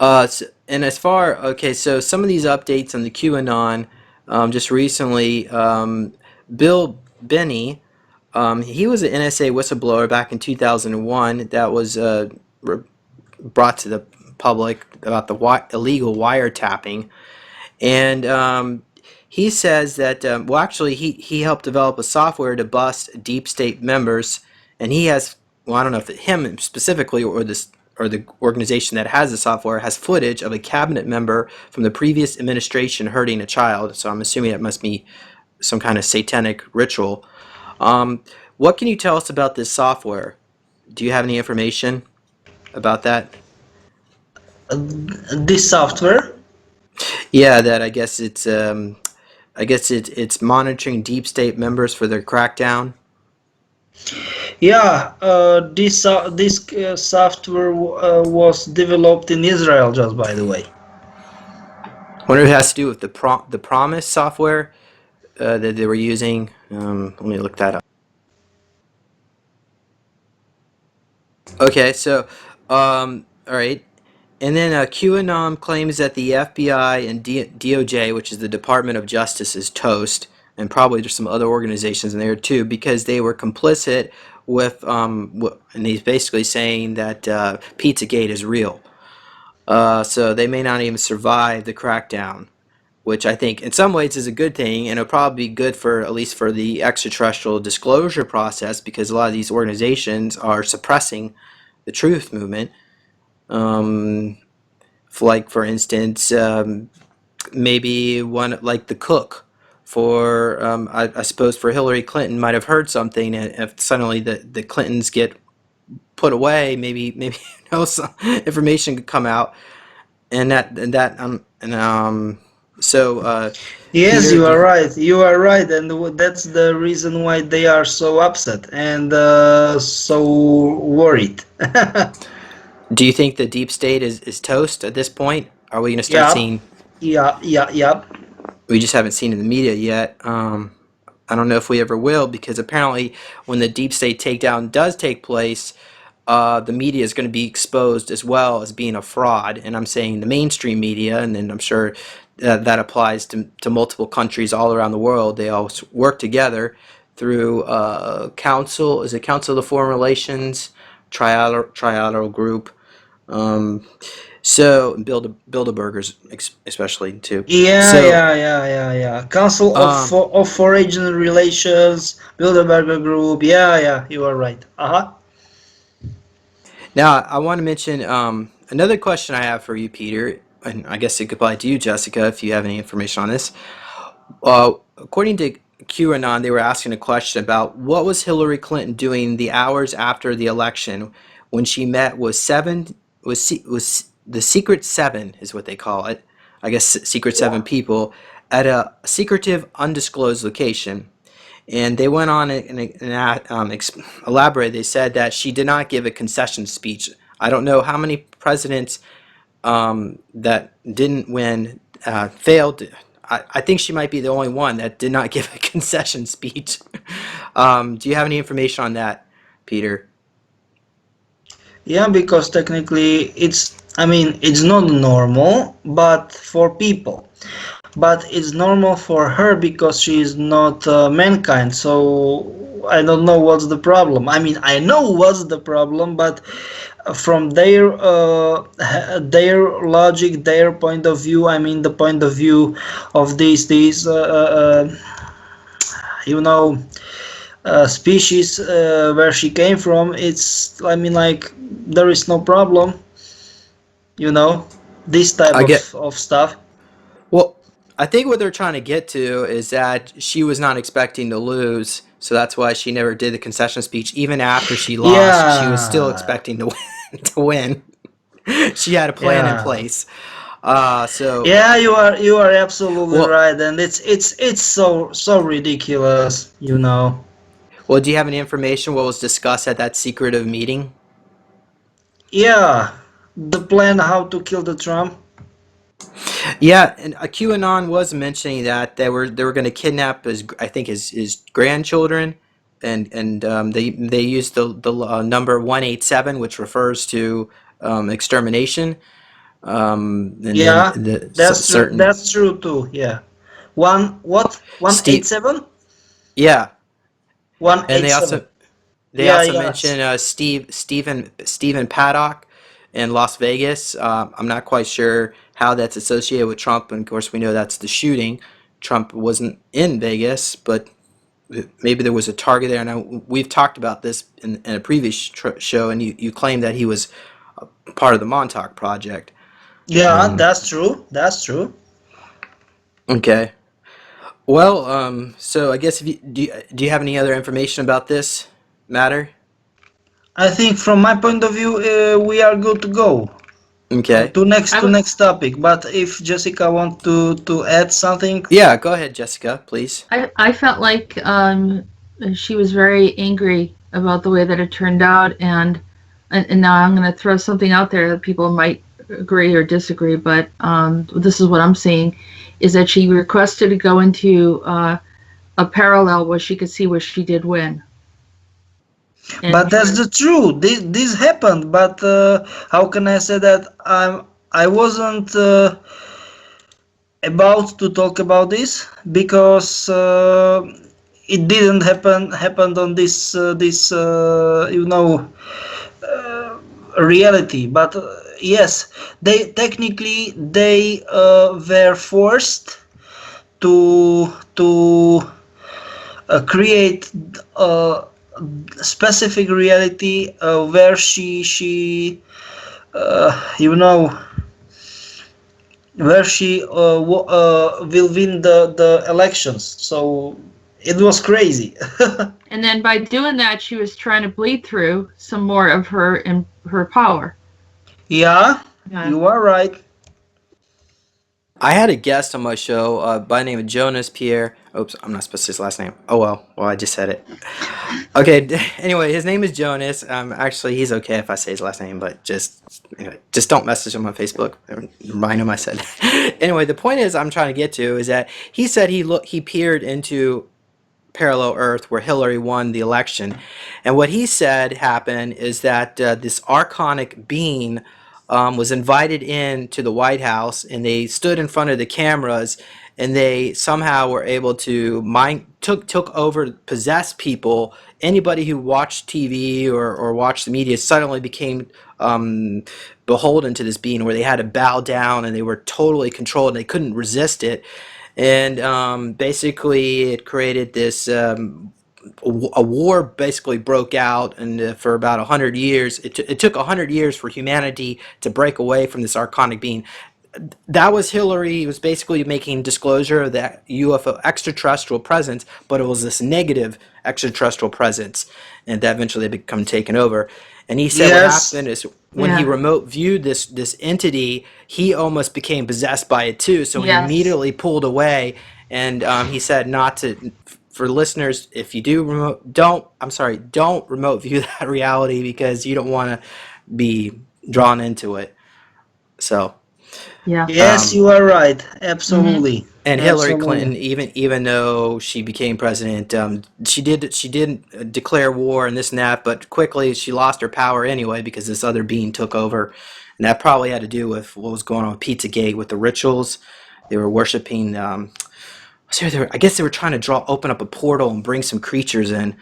And so some of these updates on the QAnon, just recently, Bill Binney, he was an NSA whistleblower back in 2001 that was brought to the public about the illegal wiretapping, and he says that well, actually, he helped develop a software to bust deep state members, and he has, well, I don't know if him specifically or this or the organization that has the software has footage of a cabinet member from the previous administration hurting a child. So I'm assuming it must be some kind of satanic ritual. What can you tell us about this software? Do you have any information about that? This software. Yeah, that I guess it's monitoring deep state members for their crackdown. Yeah, this software was developed in Israel, just by the way. I wonder if it has to do with the Promise software that they were using. Let me look that up. Okay, so all right. And then QAnon claims that the FBI and DOJ, which is the Department of Justice, is toast, and probably there's some other organizations in there too, because they were complicit with, and he's basically saying that Pizzagate is real. So they may not even survive the crackdown, which I think in some ways is a good thing, and it'll probably be good for at least for the extraterrestrial disclosure process, because a lot of these organizations are suppressing the truth movement. For instance, maybe one like the cook for I suppose for Hillary Clinton might have heard something, and if suddenly the Clintons get put away, maybe some information could come out, and so Yes, Peter, you are right. You are right, and that's the reason why they are so upset and so worried. do you think the deep state is toast at this point? Are we going to start Yeah, seeing? yeah. We just haven't seen it in the media yet. I don't know if we ever will, because apparently when the deep state takedown does take place, the media is going to be exposed as well as being a fraud. And I'm saying the mainstream media, and then I'm sure that applies to multiple countries all around the world. They all work together through council. Is it Council of Foreign Relations, trilateral group? So Bilderbergers especially too. So Yeah. Council of Foreign Relations, Bilderberger Group. Yeah. You are right. now I want to mention another question I have for you, Peter, and I guess it could apply to you, Jessica, if you have any information on this. According to QAnon, they were asking a question about what was Hillary Clinton doing the hours after the election when she met with was the Secret Seven is what they call it. I guess Secret Seven people at a secretive, undisclosed location. And they went on and elaborate. They said that she did not give a concession speech. I don't know how many presidents that didn't win failed. I think she might be the only one that did not give a concession speech. Do you have any information on that, Peter? Yeah, because technically it's not normal, but for people. But it's normal for her because she is not mankind. So I don't know what's the problem. I know what's the problem, but from their logic, their point of view, the point of view of these species where she came from, it's like there is no problem, this type of stuff. Well, I think what they're trying to get to is that she was not expecting to lose, so that's why she never did the concession speech. Even after she lost, she was still expecting to win. To win. She had a plan in place. Yeah, you are absolutely right, and it's so ridiculous, Well, do you have any information what was discussed at that secretive meeting? Yeah, the plan how to kill the Trump. Yeah, and QAnon was mentioning that they were going to kidnap his grandchildren, and they used the number 187, which refers to extermination. That's true too. Yeah, 187. Yeah, 187. and they also mention Stephen Paddock, in Las Vegas. I'm not quite sure how that's associated with Trump, and of course we know that's the shooting. Trump wasn't in Vegas, but maybe there was a target there. And we've talked about this in a previous show, and you claimed that he was part of the Montauk Project. Yeah, that's true. That's true. Okay. Well, so I guess if do you have any other information about this matter? I think from my point of view, we are good to go. Okay. To next topic. But if Jessica want to add something, Yeah, go ahead, Jessica, please. I felt like she was very angry about the way that it turned out, and now I'm going to throw something out there that people might agree or disagree, but this is what I'm seeing, is that she requested to go into a parallel where she could see where she did win. And but that's the truth. This happened. But how can I say that I wasn't about to talk about this because it didn't happened on this reality. But yes, they technically were forced to create a specific reality where she where she will win the elections. So it was crazy. And then by doing that, she was trying to bleed through some more of her power. Yeah, you are right. I had a guest on my show by the name of Jonas Pierre. Oops, I'm not supposed to say his last name. Oh well, I just said it. Okay. Anyway, his name is Jonas. Actually, he's okay if I say his last name, but just don't message him on Facebook. Remind him I said. Anyway, the point is I'm trying to get to is that he said he peered into parallel Earth where Hillary won the election, and what he said happened is that this archonic being was invited in to the White House, and they stood in front of the cameras, and they somehow were able to took over, possess people. Anybody who watched TV or watched the media suddenly became beholden to this being, where they had to bow down, and they were totally controlled, and they couldn't resist it. And basically, it created this. A war basically broke out, and for about 100 years, it took 100 years for humanity to break away from this archonic being. That was Hillary. He was basically making disclosure of that UFO extraterrestrial presence, but it was this negative extraterrestrial presence, and that eventually become taken over. And he said what happened is when he remote viewed this entity, he almost became possessed by it too. So he immediately pulled away, and he said not to. For listeners, if you do don't remote view that reality, because you don't want to be drawn into it. So yes, you are right, absolutely. And Hillary Clinton, even though she became president, she didn't declare war and this and that, but quickly she lost her power anyway because this other being took over, and that probably had to do with what was going on with Pizzagate with the rituals. They were worshiping. I guess they were trying to open up a portal and bring some creatures in.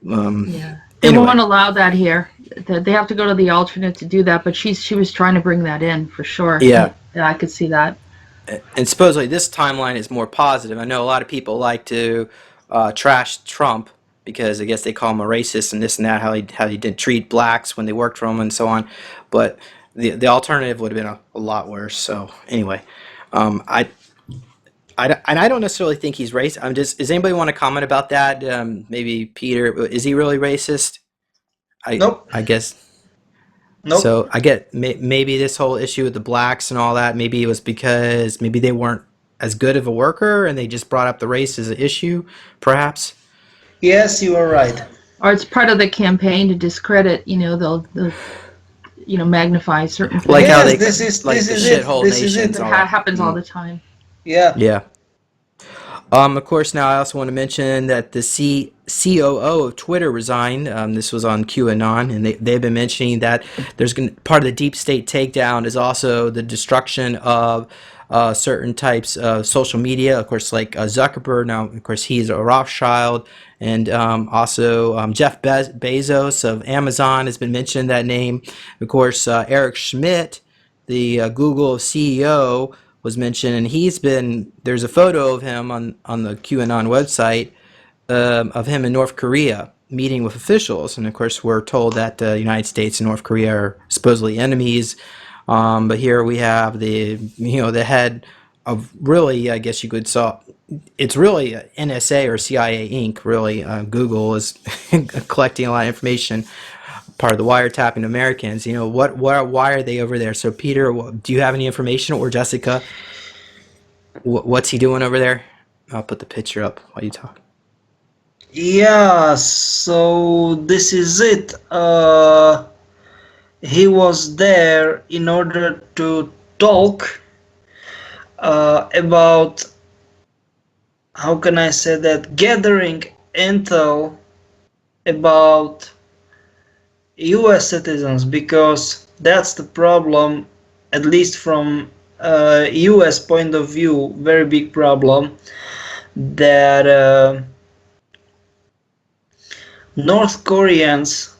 They won't allow that here. They have to go to the alternate to do that, but she was trying to bring that in for sure. Yeah, I could see that. And supposedly this timeline is more positive. I know a lot of people like to trash Trump because I guess they call him a racist and this and that, how he didn't treat blacks when they worked for him and so on. But the alternative would have been a lot worse. So anyway, I don't necessarily think he's racist. Does anybody want to comment about that? Maybe Peter, is he really racist? Nope. I guess. Nope. So I get maybe this whole issue with the blacks and all that. Maybe it was because maybe they weren't as good of a worker, and they just brought up the race as an issue, perhaps. Yes, you are right. Or it's part of the campaign to discredit. They'll magnify certain things. Like how Yes, they this is the it. shithole This is nations. it. all That that. happens all the time. Yeah. Of course, now I also want to mention that the COO of Twitter resigned. This was on QAnon, and they've been mentioning that part of the deep state takedown is also the destruction of certain types of social media. Of course, like Zuckerberg. Now, of course, he's a Rothschild, and also Jeff Bezos of Amazon has been mentioned. That name, of course, Eric Schmidt, the Google CEO, was mentioned, and there's a photo of him on the QAnon website of him in North Korea meeting with officials. And of course, we're told that the United States and North Korea are supposedly enemies. But here we have the head of, really, I guess you could saw, it's really NSA or CIA Inc. Really, Google is collecting a lot of information, part of the wiretapping Americans. Why are they over there? So Peter, do you have any information, or Jessica? What's he doing over there? I'll put the picture up while you talk. Yeah, so this is it. He was there in order to talk about, how can I say that, gathering intel about US citizens, because that's the problem, at least from US point of view, very big problem, that North Koreans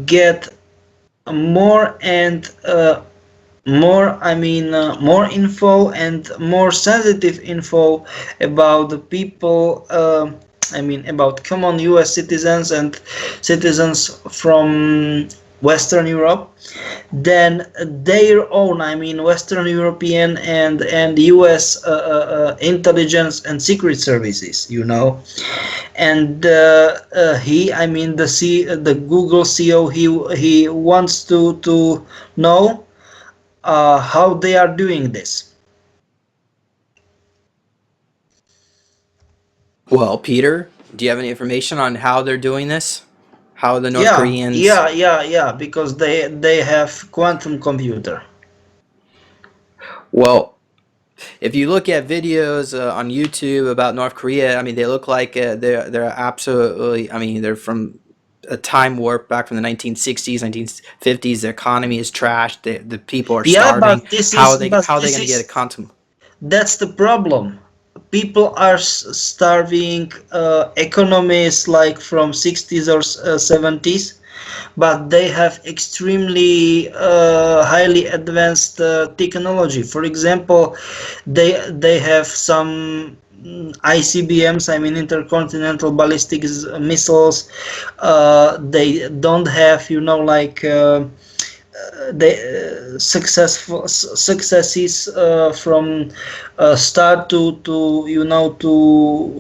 get more and more info and more sensitive info about the people, about common US citizens and citizens from Western Europe than their own, Western European and US intelligence and secret services, and the Google CEO, he wants to know how they are doing this. Well, Peter, do you have any information on how they're doing this? How the North Yeah, Koreans? yeah, because they have quantum computer. Well, if you look at videos on YouTube about North Korea, they look like they're absolutely. They're from a time warp back from the 1960s, 1950s. The economy is trashed. The people are Yeah, starving. but this How is are they but how are they this going to get a is quantum? that's the problem. People are starving, economies like from 60s or 70s, but they have extremely highly advanced technology. For example, they have some ICBMs, intercontinental ballistic missiles. They don't have, the successes from start to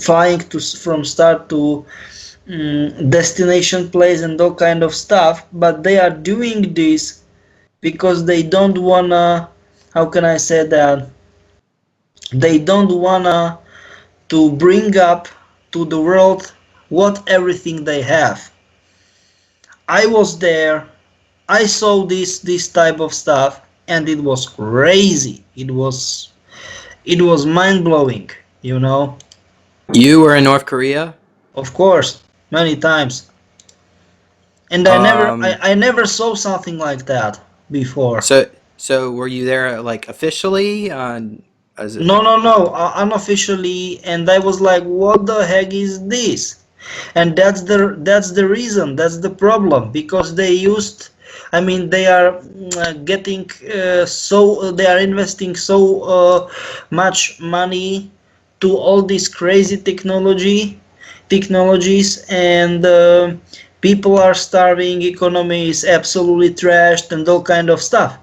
flying to from start to destination place and all kind of stuff, but they are doing this because they don't wanna, how can I say that, they don't wanna to bring up to the world what everything they have. I was there, I saw this type of stuff, and it was crazy. It was mind-blowing, You were in North Korea. Of course, many times. And Um, I never saw something like that before. so were you there like officially? As it, No, unofficially, and I was like, what the heck is this? And that's the reason, that's the problem, because they used, they are getting so they are investing so much money to all these crazy technologies, and people are starving, economy is absolutely trashed, and all kind of stuff.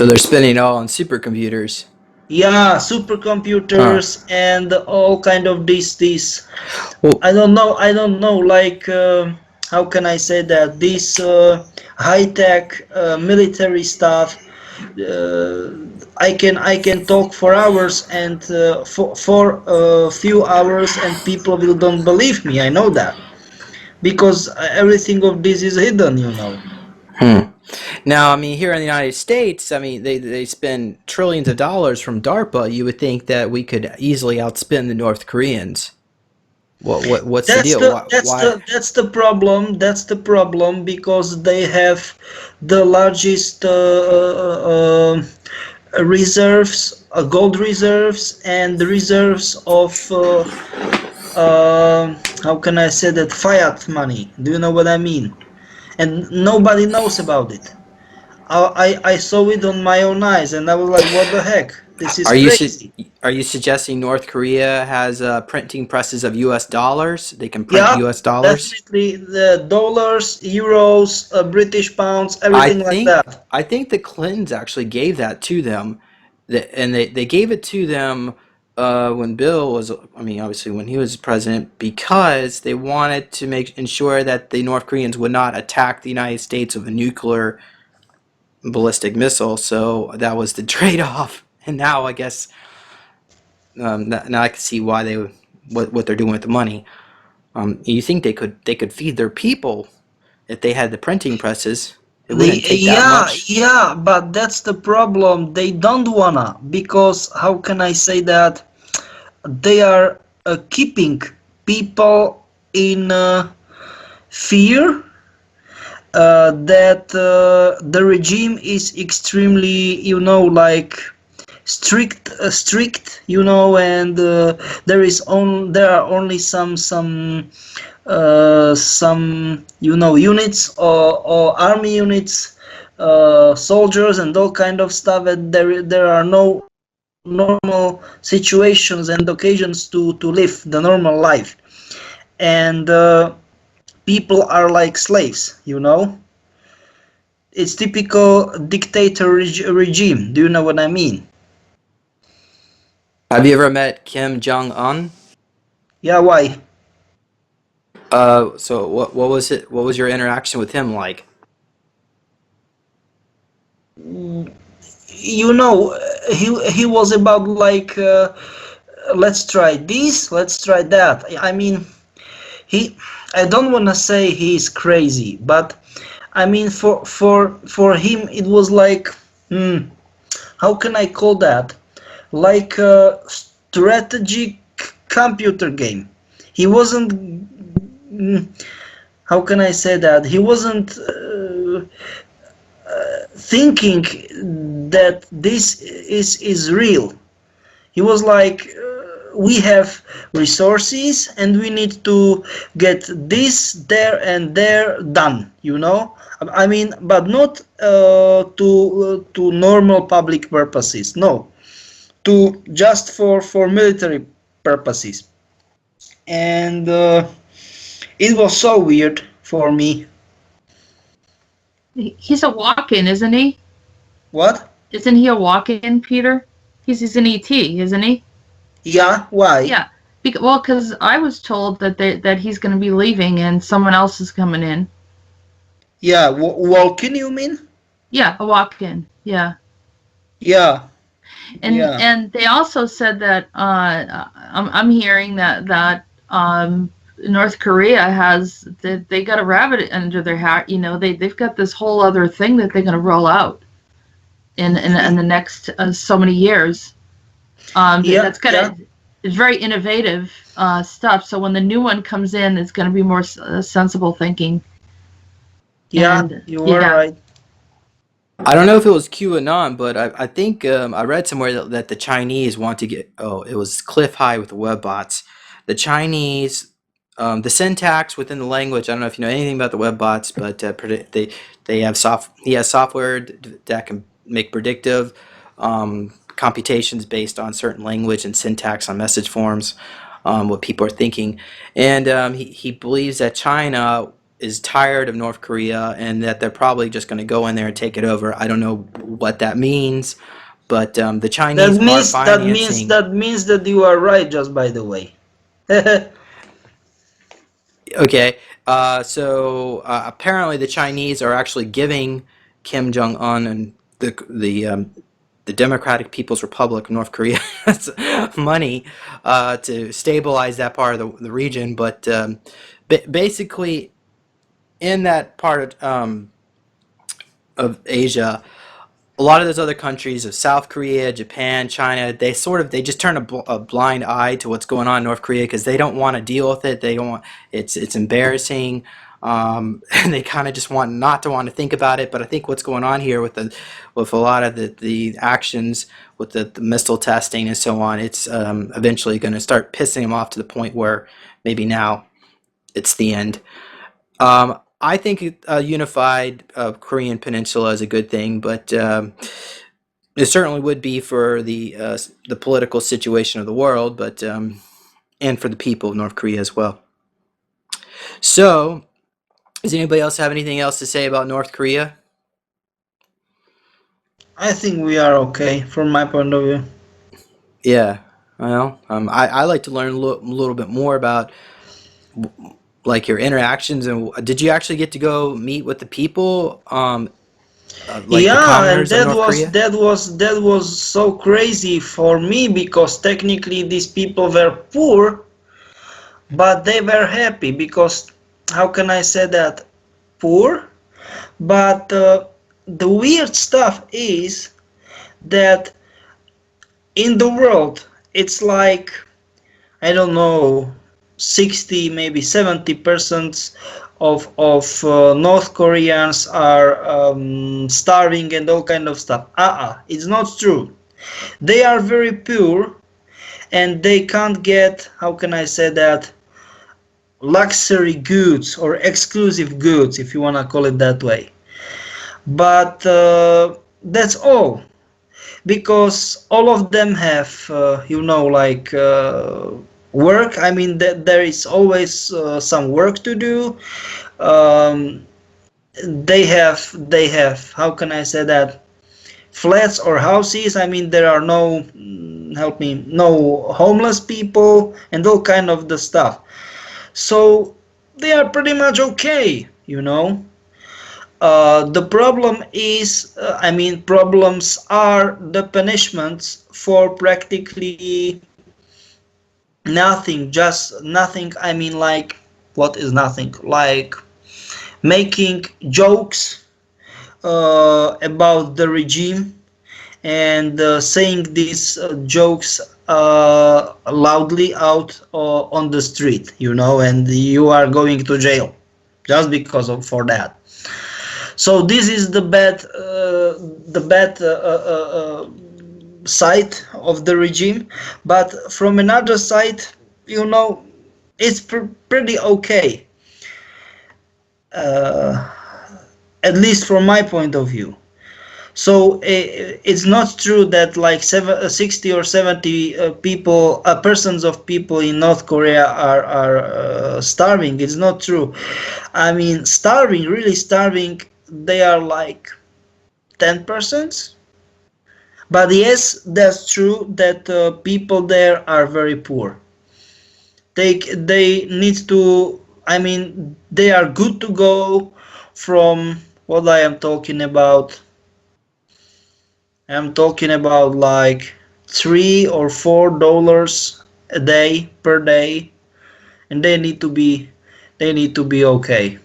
so they're spending it all on supercomputers. Yeah, Huh. supercomputers and all kind of these Well, I don't know, like, how can I say that, this high-tech military stuff. uh, I can talk for hours, and for a few hours, and people will don't believe me, I know that, because everything of this is hidden. hmm. Now, here in the United States, they spend trillions of dollars from DARPA. You would think that we could easily outspend the North Koreans. What's the deal? Why? That's the problem. That's the problem because they have the largest reserves, gold reserves, and the reserves of how can I say that, fiat money. Do you know what I mean? And nobody knows about it. I saw it on my own eyes, and I was like, "What the heck? This is Are you crazy." are you suggesting North Korea has printing presses of U.S. dollars? They can print Yeah, U.S. dollars. definitely the dollars, euros, British pounds, I everything like think that. I think the Clintons actually gave that to them, and they gave it to them when Bill was. I mean, obviously when he was president, because they wanted to ensure that the North Koreans would not attack the United States with a nuclear ballistic missile. So that was the trade-off. And now I guess now I can see why what they're doing with the money. You think they could feed their people if they had the printing presses? It wouldn't take that Yeah, much. yeah, but that's the problem. They don't wanna, because how can I say that? They are keeping people in fear that the regime is extremely, like strict, and there are only some units or army units, soldiers and all kind of stuff, and there are no normal situations and occasions to live the normal life, and people are like slaves. It's typical dictator regime. Do you know what I mean? Have you ever met Kim Jong Un? Yeah, why? So what was it? What was your interaction with him like? He was about like, let's try this, let's try that. I mean, he I don't want to say he's crazy, but I mean, for him it was like, how can I call that, like a strategic computer game. He wasn't, how can I say that, he wasn't thinking that this is real. He was like, we have resources and we need to get this, there and there done. I mean, but not to normal public purposes. No, to just for military purposes. And it was so weird for me. He's a walk-in, isn't he? What? Isn't he a walk-in, Peter? He's an ET, isn't he? Yeah, why? Yeah. Because I was told that he's going to be leaving and someone else is coming in. Yeah, walking, you mean? Yeah, a walk-in. Yeah. Yeah. And they also said that I'm hearing that North Korea has they got a rabbit under their hat. They've got this whole other thing that they're going to roll out in the next so many years. That's it's very innovative stuff. So when the new one comes in, it's going to be more sensible thinking. Yeah, you were right. I don't know if it was QAnon, but I think I read somewhere that the Chinese want to get. Oh, it was Cliff High with the web bots. The Chinese, the syntax within the language. I don't know if you know anything about the web bots, but they have He has software that can make predictive computations based on certain language and syntax on message forms, what people are thinking, and he believes that China is tired of North Korea and that they're probably just going to go in there and take it over. I don't know what that means, but the Chinese are financing. That means that you are right. Just by the way. Okay, so apparently the Chinese are actually giving Kim Jong Un and the Democratic People's Republic of North Korea money to stabilize that part of the region, but basically in that part of Asia, a lot of those other countries of South Korea, Japan, China, they just turn a blind eye to what's going on in North Korea because they don't want to deal with it. They don't want it's embarrassing, and they kind of just want not to want to think about it. But I think what's going on here with a lot of the actions with the missile testing and so on, it's eventually going to start pissing them off to the point where maybe now it's the end. I think a unified Korean peninsula is a good thing, but it certainly would be for the political situation of the world, but and for the people of North Korea as well. So, does anybody else have anything else to say about North Korea? I think we are okay from my point of view. Yeah, well, I like to learn a little bit more about like your interactions, and did you actually get to go meet with the people, like the Yeah, and commoners of North Korea? that was so crazy for me because technically these people were poor, but they were happy because how can I say that, poor? But the weird stuff is that in the world it's like, I don't know, 60 maybe 70% of North Koreans are starving and all kind of stuff. It's not true. They are very poor and they can't get, how can I say that, luxury goods or exclusive goods, if you want to call it that way. But that's all, because all of them have like work. I mean that there is always some work to do. um, they have, how can I say that, flats or houses. I mean there are no, help me, no homeless people and all kind of the stuff. So they are pretty much okay. The problem is, problems are the punishments for practically nothing, just nothing. I mean, like, what is nothing? Like making jokes about the regime and saying these jokes loudly out on the street, and you are going to jail just because of for that. So this is the bad side of the regime, but from another side, it's pretty okay, uh, at least from my point of view. So it's not true that like 60 or 70 persons of people in North Korea are starving. It's not true. I mean, starving, really starving, they are like 10%. But yes, that's true that people there are very poor. They need to. I mean, they are good to go from what I am talking about. I'm talking about like $3 or $4 a day per day, and they need to be okay.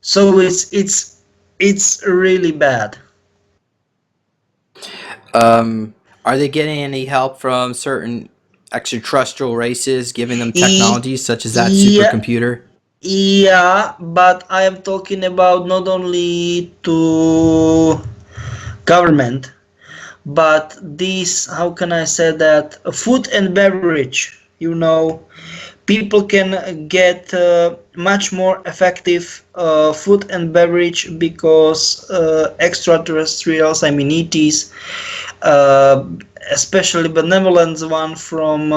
So it's really bad. Are they getting any help from certain extraterrestrial races, giving them E- technologies such as that yeah, supercomputer? yeah, but I am talking about not only to government, but this, how can I say that, food and beverage. People can get much more effective food and beverage because extraterrestrials, I mean ETs, uh, especially benevolent one from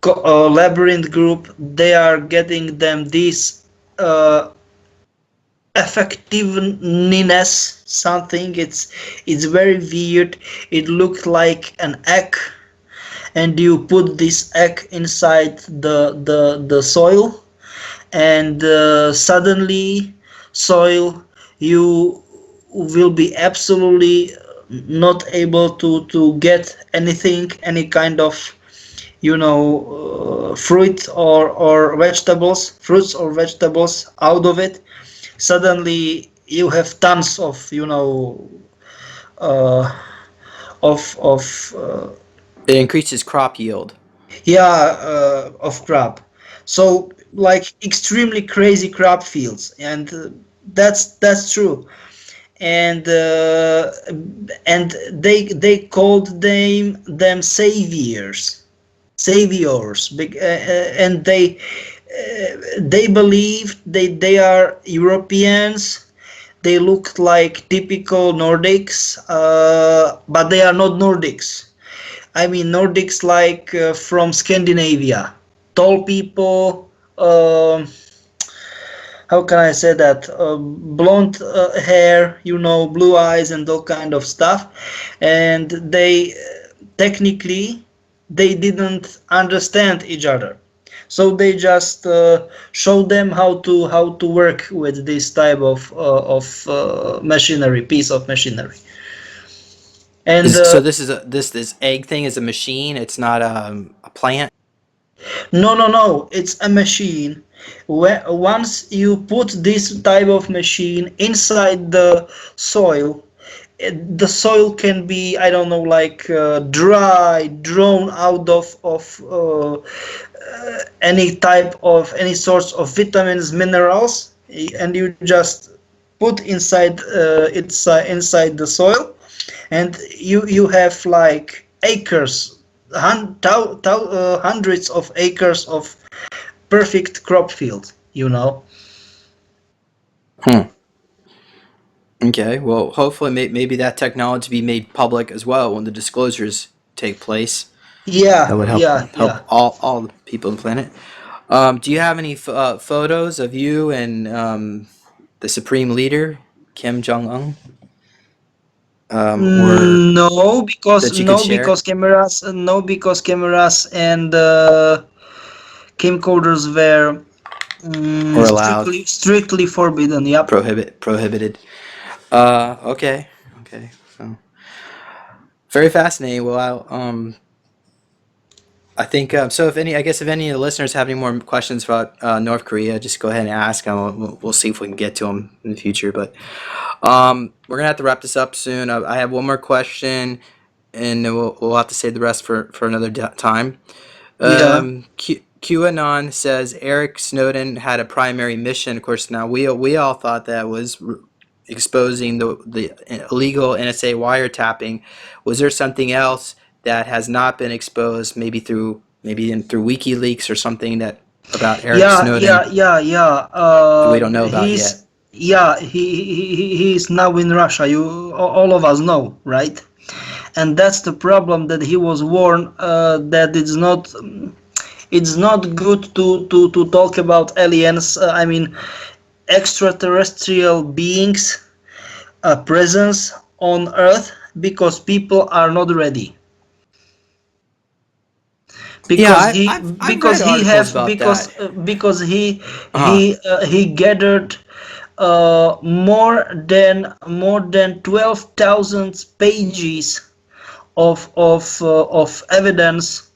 labyrinth group, they are getting them this uh, effectiveness something. It's very weird. It looked like an egg, and you put this egg inside the soil, and suddenly soil, you will be absolutely not able to get anything, any kind of fruit or vegetables, fruits or vegetables out of it. suddenly you have tons of, you know, uh, of It increases crop yield. yeah, of crop. So like extremely crazy crop fields, and that's true. And they called them saviors, and they believed they are Europeans. They look like typical Nordics, but they are not Nordics. I mean Nordics like from Scandinavia, tall people. How can I say that? Blonde hair, you know, blue eyes, and all kind of stuff. And they technically they didn't understand each other, so they just showed them how to work with this type of machinery, piece of machinery. And So this egg thing is a machine. It's not a plant. no, it's a machine. Once you put this type of machine inside the soil, the soil can be, I don't know, like dry, drawn out of any type of any source of vitamins, minerals, and you just put inside the soil, and you have like acres, hundreds of acres of perfect crop field, you know. Hmm. Okay. Well, hopefully, maybe that technology be made public as well when the disclosures take place. That Yeah, would yeah, help yeah. all the people on the planet. Do you have any photos of you and the supreme leader Kim Jong Un, or No, because that you could no, share because cameras, no, because cameras and camcorders were or allowed, strictly forbidden. Yep. prohibited? Okay, okay. So very fascinating. Well, I think so. If any, I guess if any of the listeners have any more questions about North Korea, just go ahead and ask. We'll see if we can get to them in the future. But we're gonna have to wrap this up soon. I have one more question, and then we'll have to save the rest for another time. Yeah. QAnon says Eric Snowden had a primary mission. Of course, now we all thought that was exposing the illegal NSA wiretapping. Was there something else that has not been exposed, through WikiLeaks or something that about Eric Yeah, Snowden yeah, yeah, yeah. that we don't know about yet? Yeah, he's now in Russia. All of us know, right? And that's the problem, that he was warned that it's not good to talk about aliens. I mean, extraterrestrial beings, presence on Earth, because people are not ready. Yeah, Because he I've because read he articles have about that. because Uh-huh. he gathered more than 12,000 pages of evidence,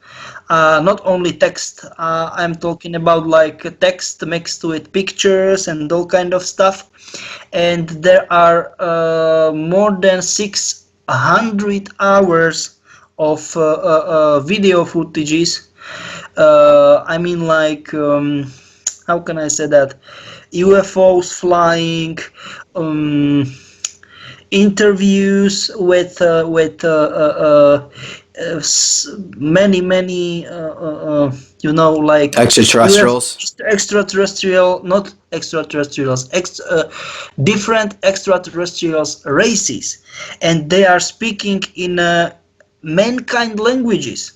not only text. I'm talking about like text mixed with pictures and all kind of stuff. And there are more than 600 hours of video footages. I mean, like, how can I say that? UFOs flying, um, interviews with many like Extraterrestrials. extraterrestrial, not extraterrestrials, different extraterrestrials races, and they are speaking in mankind languages.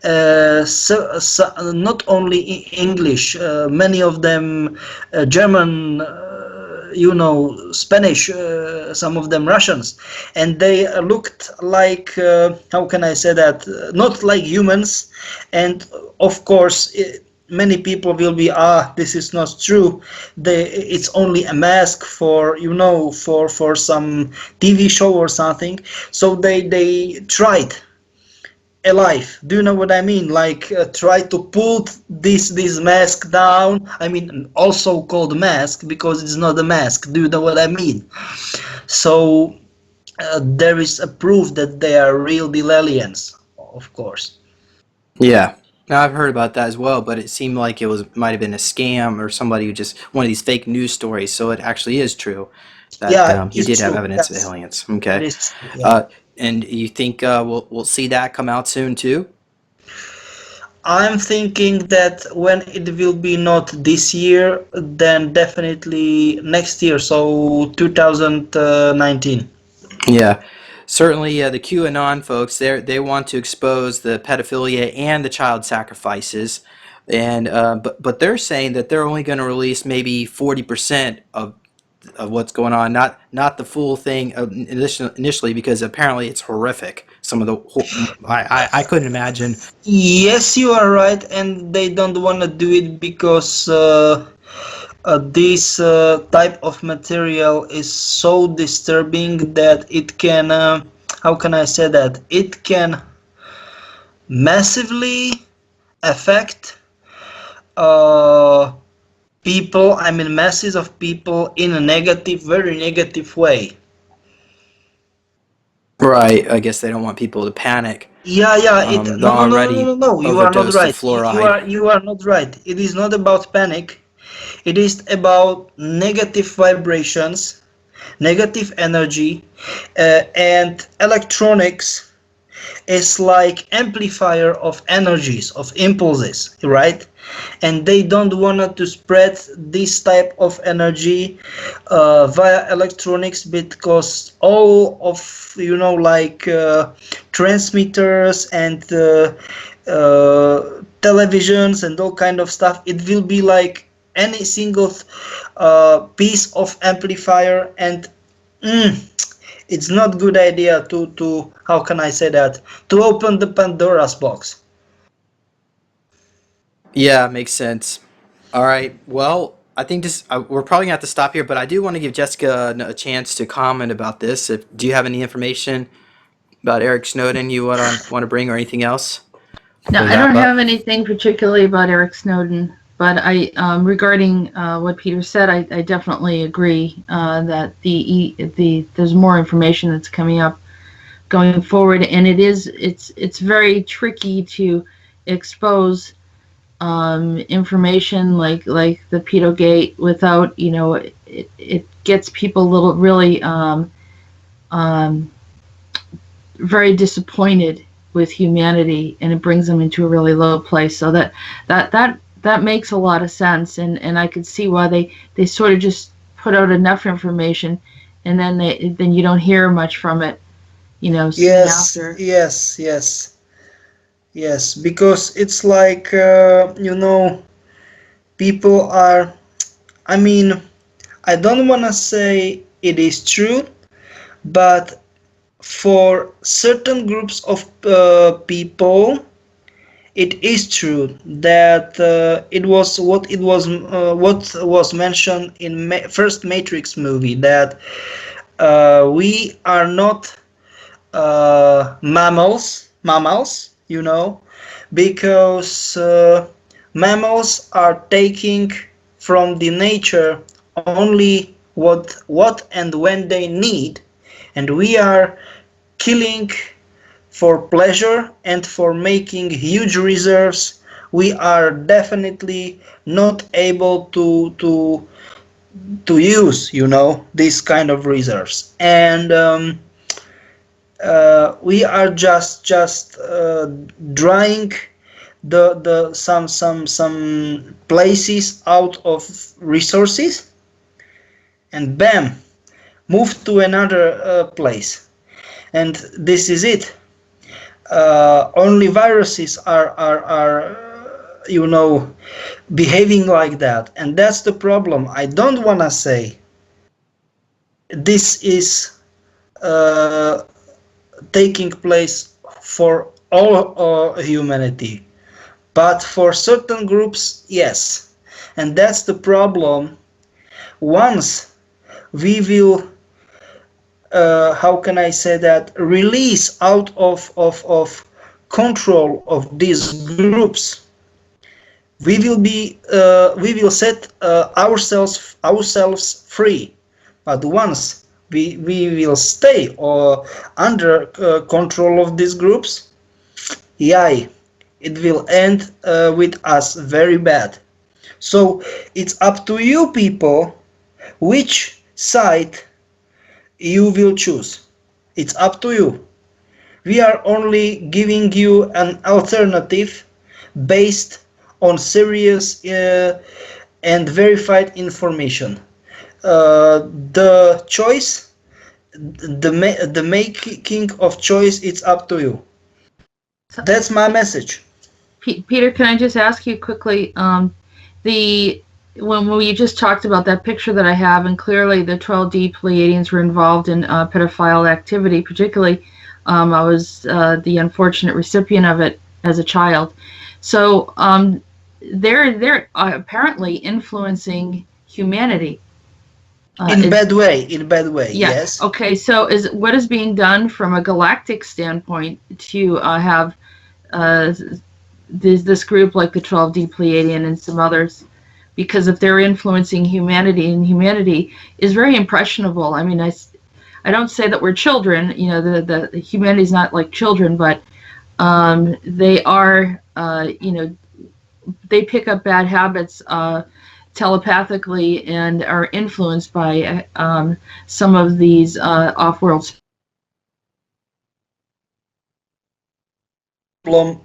Not only English, many of them German, Spanish, some of them Russians, and they looked like, how can I say that? Not like humans, and of course. Many people will be, this is not true. It's only a mask for, for some TV show or something. So they tried alive. Do you know what I mean? Like try to put this mask down. I mean, also called mask because it's not a mask. Do you know what I mean? So there is a proof that they are real deal aliens, of course. Yeah. Now I've heard about that as well, but it seemed like it was might have been a scam or somebody who just one of these fake news stories. So it actually is true that Yeah, you it's did have true. evidence of Yes, aliens. it Okay. is true. Yeah. Uh, and you think we'll see that come out soon too? I'm thinking that when it will be not this year, then definitely next year, so 2019. Yeah, certainly. The QAnon folks, they want to expose the pedophilia and the child sacrifices, and but they're saying that they're only going to release maybe 40% of what's going on, not the full thing initially, because apparently it's horrific. Some of the I couldn't imagine. Yes, you are right, and they don't want to do it because this type of material is so disturbing that it can, how can I say that? It can massively affect uh, people, I mean masses of people in a negative, very negative way. Right, I guess they don't want people to panic. Yeah, yeah. They're No, no, no, no, no, already no, no. You are not overdosed of right. fluoride. You are not right. It is not about panic. It is about negative vibrations, negative energy, and electronics is like amplifier of energies, of impulses, right? And they don't want to spread this type of energy via electronics because all of, you know, like transmitters and televisions and all kind of stuff, it will be like any single piece of amplifier, and it's not good idea to how can I say that, to open the Pandora's box. Yeah, makes sense. All right. Well, I think this we're probably gonna have to stop here, but I do want to give Jessica a chance to comment about this. If do you have any information about Eric Snowden you want to bring or anything else Now, before we I wrap don't up? have anything particularly about Eric Snowden, but regarding what Peter said, I definitely agree that there's more information that's coming up going forward, and it's very tricky to expose information like the Pedo Gate without, it gets people a little really um, very disappointed with humanity, and it brings them into a really low place. So that makes a lot of sense, and I could see why they sort of just put out enough information, and then you don't hear much from it, soon Yes, after. yes, yes, yes, because it's like you know, people are, I mean, I don't want to say it is true, but for certain groups of people, it is true that what was mentioned in first Matrix movie, that we are not mammals, you know, because mammals are taking from the nature only what and when they need, and we are killing for pleasure and for making huge reserves. We are definitely not able to use, you know, these kind of reserves, and we are just drying the some places out of resources, and bam, move to another place, and this is it. Only viruses are you know, behaving like that, and that's the problem. I don't want to say this is uh, taking place for all humanity, but for certain groups, yes. And that's the problem. Once we will, how can I say that, release out of control of these groups, we will set ourselves free. But once we will stay under control of these groups, yeah, it will end with us very bad. So it's up to you people which side you will choose. It's up to you. We are only giving you an alternative based on serious and verified information. The choice, the making of choice, it's up to you. That's my message. Peter, can I just ask you quickly? When we just talked about that picture that I have, and clearly the 12D Pleiadians were involved in pedophile activity, particularly I was the unfortunate recipient of it as a child. So they're apparently influencing humanity. In bad way, yeah. yes. Okay, so what is being done from a galactic standpoint to have this group like the 12D Pleiadian and some others? Because if they're influencing humanity, and humanity is very impressionable. I mean, I don't say that we're children. You know, the humanity's not like children, but they are. You know, they pick up bad habits telepathically and are influenced by some of these off-world. Problem,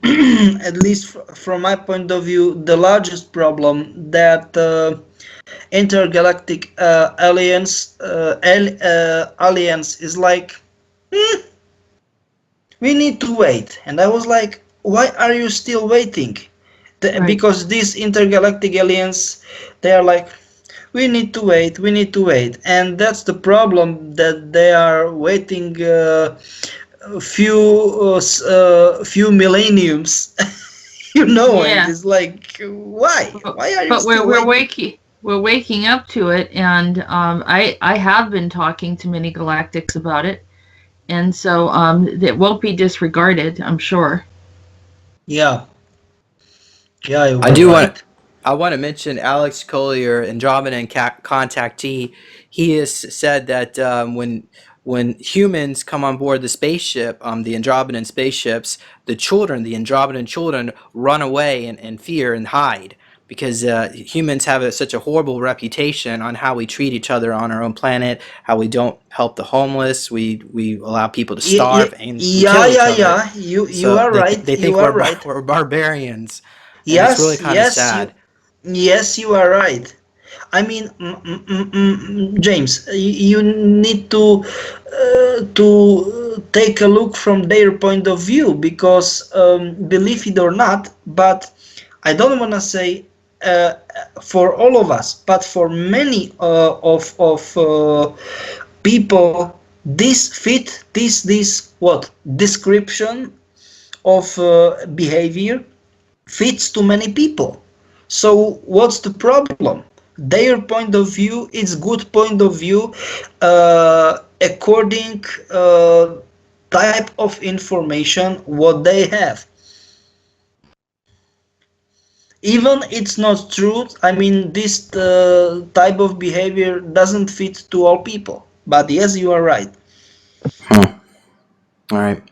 at least from my point of view, the largest problem that intergalactic alliance is like, we need to wait. And I was like, why are you still waiting? Right. Because this intergalactic alliance, they are like, we need to wait, and that's the problem, that they are waiting few millenniums. You know, yeah. And it's like, why are you still waiting? We're waking up to it, and I have been talking to many galactics about it, and so it won't be disregarded, I'm sure. Yeah, I want to mention Alex Collier, Andromedan contactee. He has said that when humans come on board the spaceship, the Andromedan spaceships, the Andromedan children run away in fear and hide, because humans have such a horrible reputation on how we treat each other on our own planet, how we don't help the homeless, we allow people to starve and kill each other. You are right. They think we're barbarians. And yes, it's really kind of sad. Yes, you are right. I mean, James, you need to take a look from their point of view, because believe it or not, but I don't want to say for all of us, but for many of people, this what description of behavior fits to many people. So what's the problem? Their point of view is good point of view according type of information what they have. Even it's not true. I mean, this type of behavior doesn't fit to all people. But yes, you are right. All right.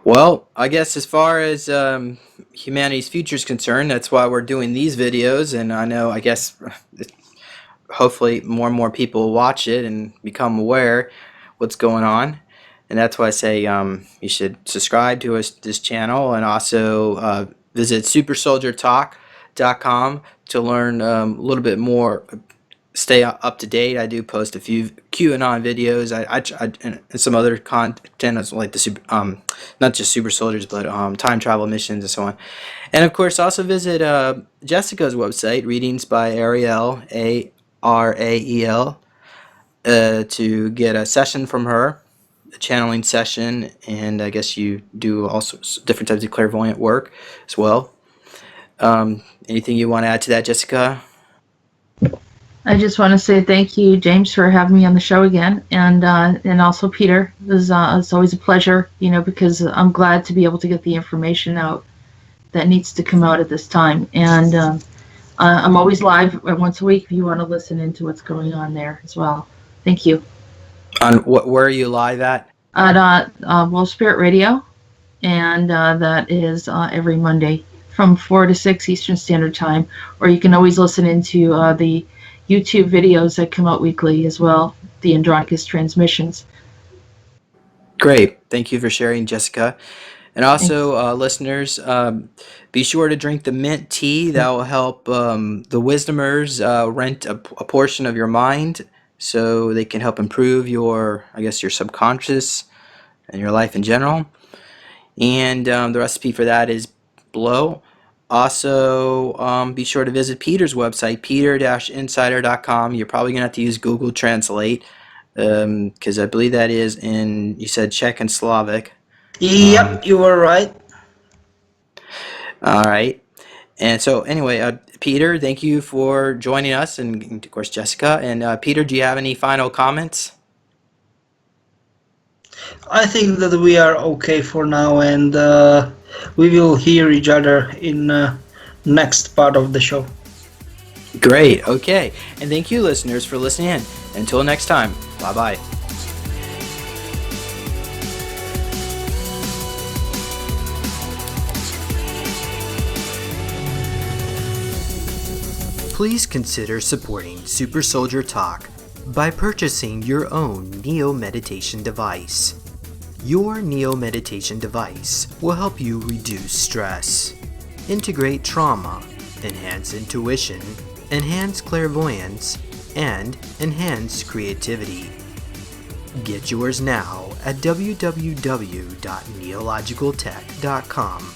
Well, I guess as far as humanity's future is concerned, that's why we're doing these videos. And I guess hopefully more and more people will watch it and become aware what's going on. And that's why I say you should subscribe to this channel, and also visit supersoldiertalk.com to learn a little bit more, stay up to date. I do post a few QAnon videos. I and some other content like the not just super soldiers, but time travel missions and so on. And of course, also visit Jessica's website, Readings by Ariel, ARAEL, to get a session from her, a channeling session, and I guess you do also different types of clairvoyant work as well. Anything you want to add to that, Jessica? I just want to say thank you, James, for having me on the show again, and also Peter. It's always a pleasure, because I'm glad to be able to get the information out that needs to come out at this time. And I'm always live once a week if you want to listen into what's going on there as well. Thank you. On where are you live at? At World Spirit Radio, and that is every Monday from 4 to 6 Eastern Standard Time. Or you can always listen into the YouTube videos that come out weekly as well, the Andronicus transmissions. Great. Thank you for sharing, Jessica. And also, listeners, be sure to drink the mint tea. That will help the Wisdomers rent a portion of your mind so they can help improve your subconscious and your life in general. And the recipe for that is below. Also, be sure to visit Peter's website, peter-insider.com. You're probably going to have to use Google Translate because I believe that is in, you said Czech and Slavic. Yep, you were right. All right. And so anyway, Peter, thank you for joining us, and of course Jessica. And Peter, do you have any final comments? I think that we are okay for now, and we will hear each other in next part of the show. Great. Okay. And thank you, listeners, for listening in. Until next time. Bye-bye. Please consider supporting Super Soldier Talk by purchasing your own Neo Meditation device. Your Neo Meditation device will help you reduce stress, integrate trauma, enhance intuition, enhance clairvoyance, and enhance creativity. Get yours now at www.neologicaltech.com.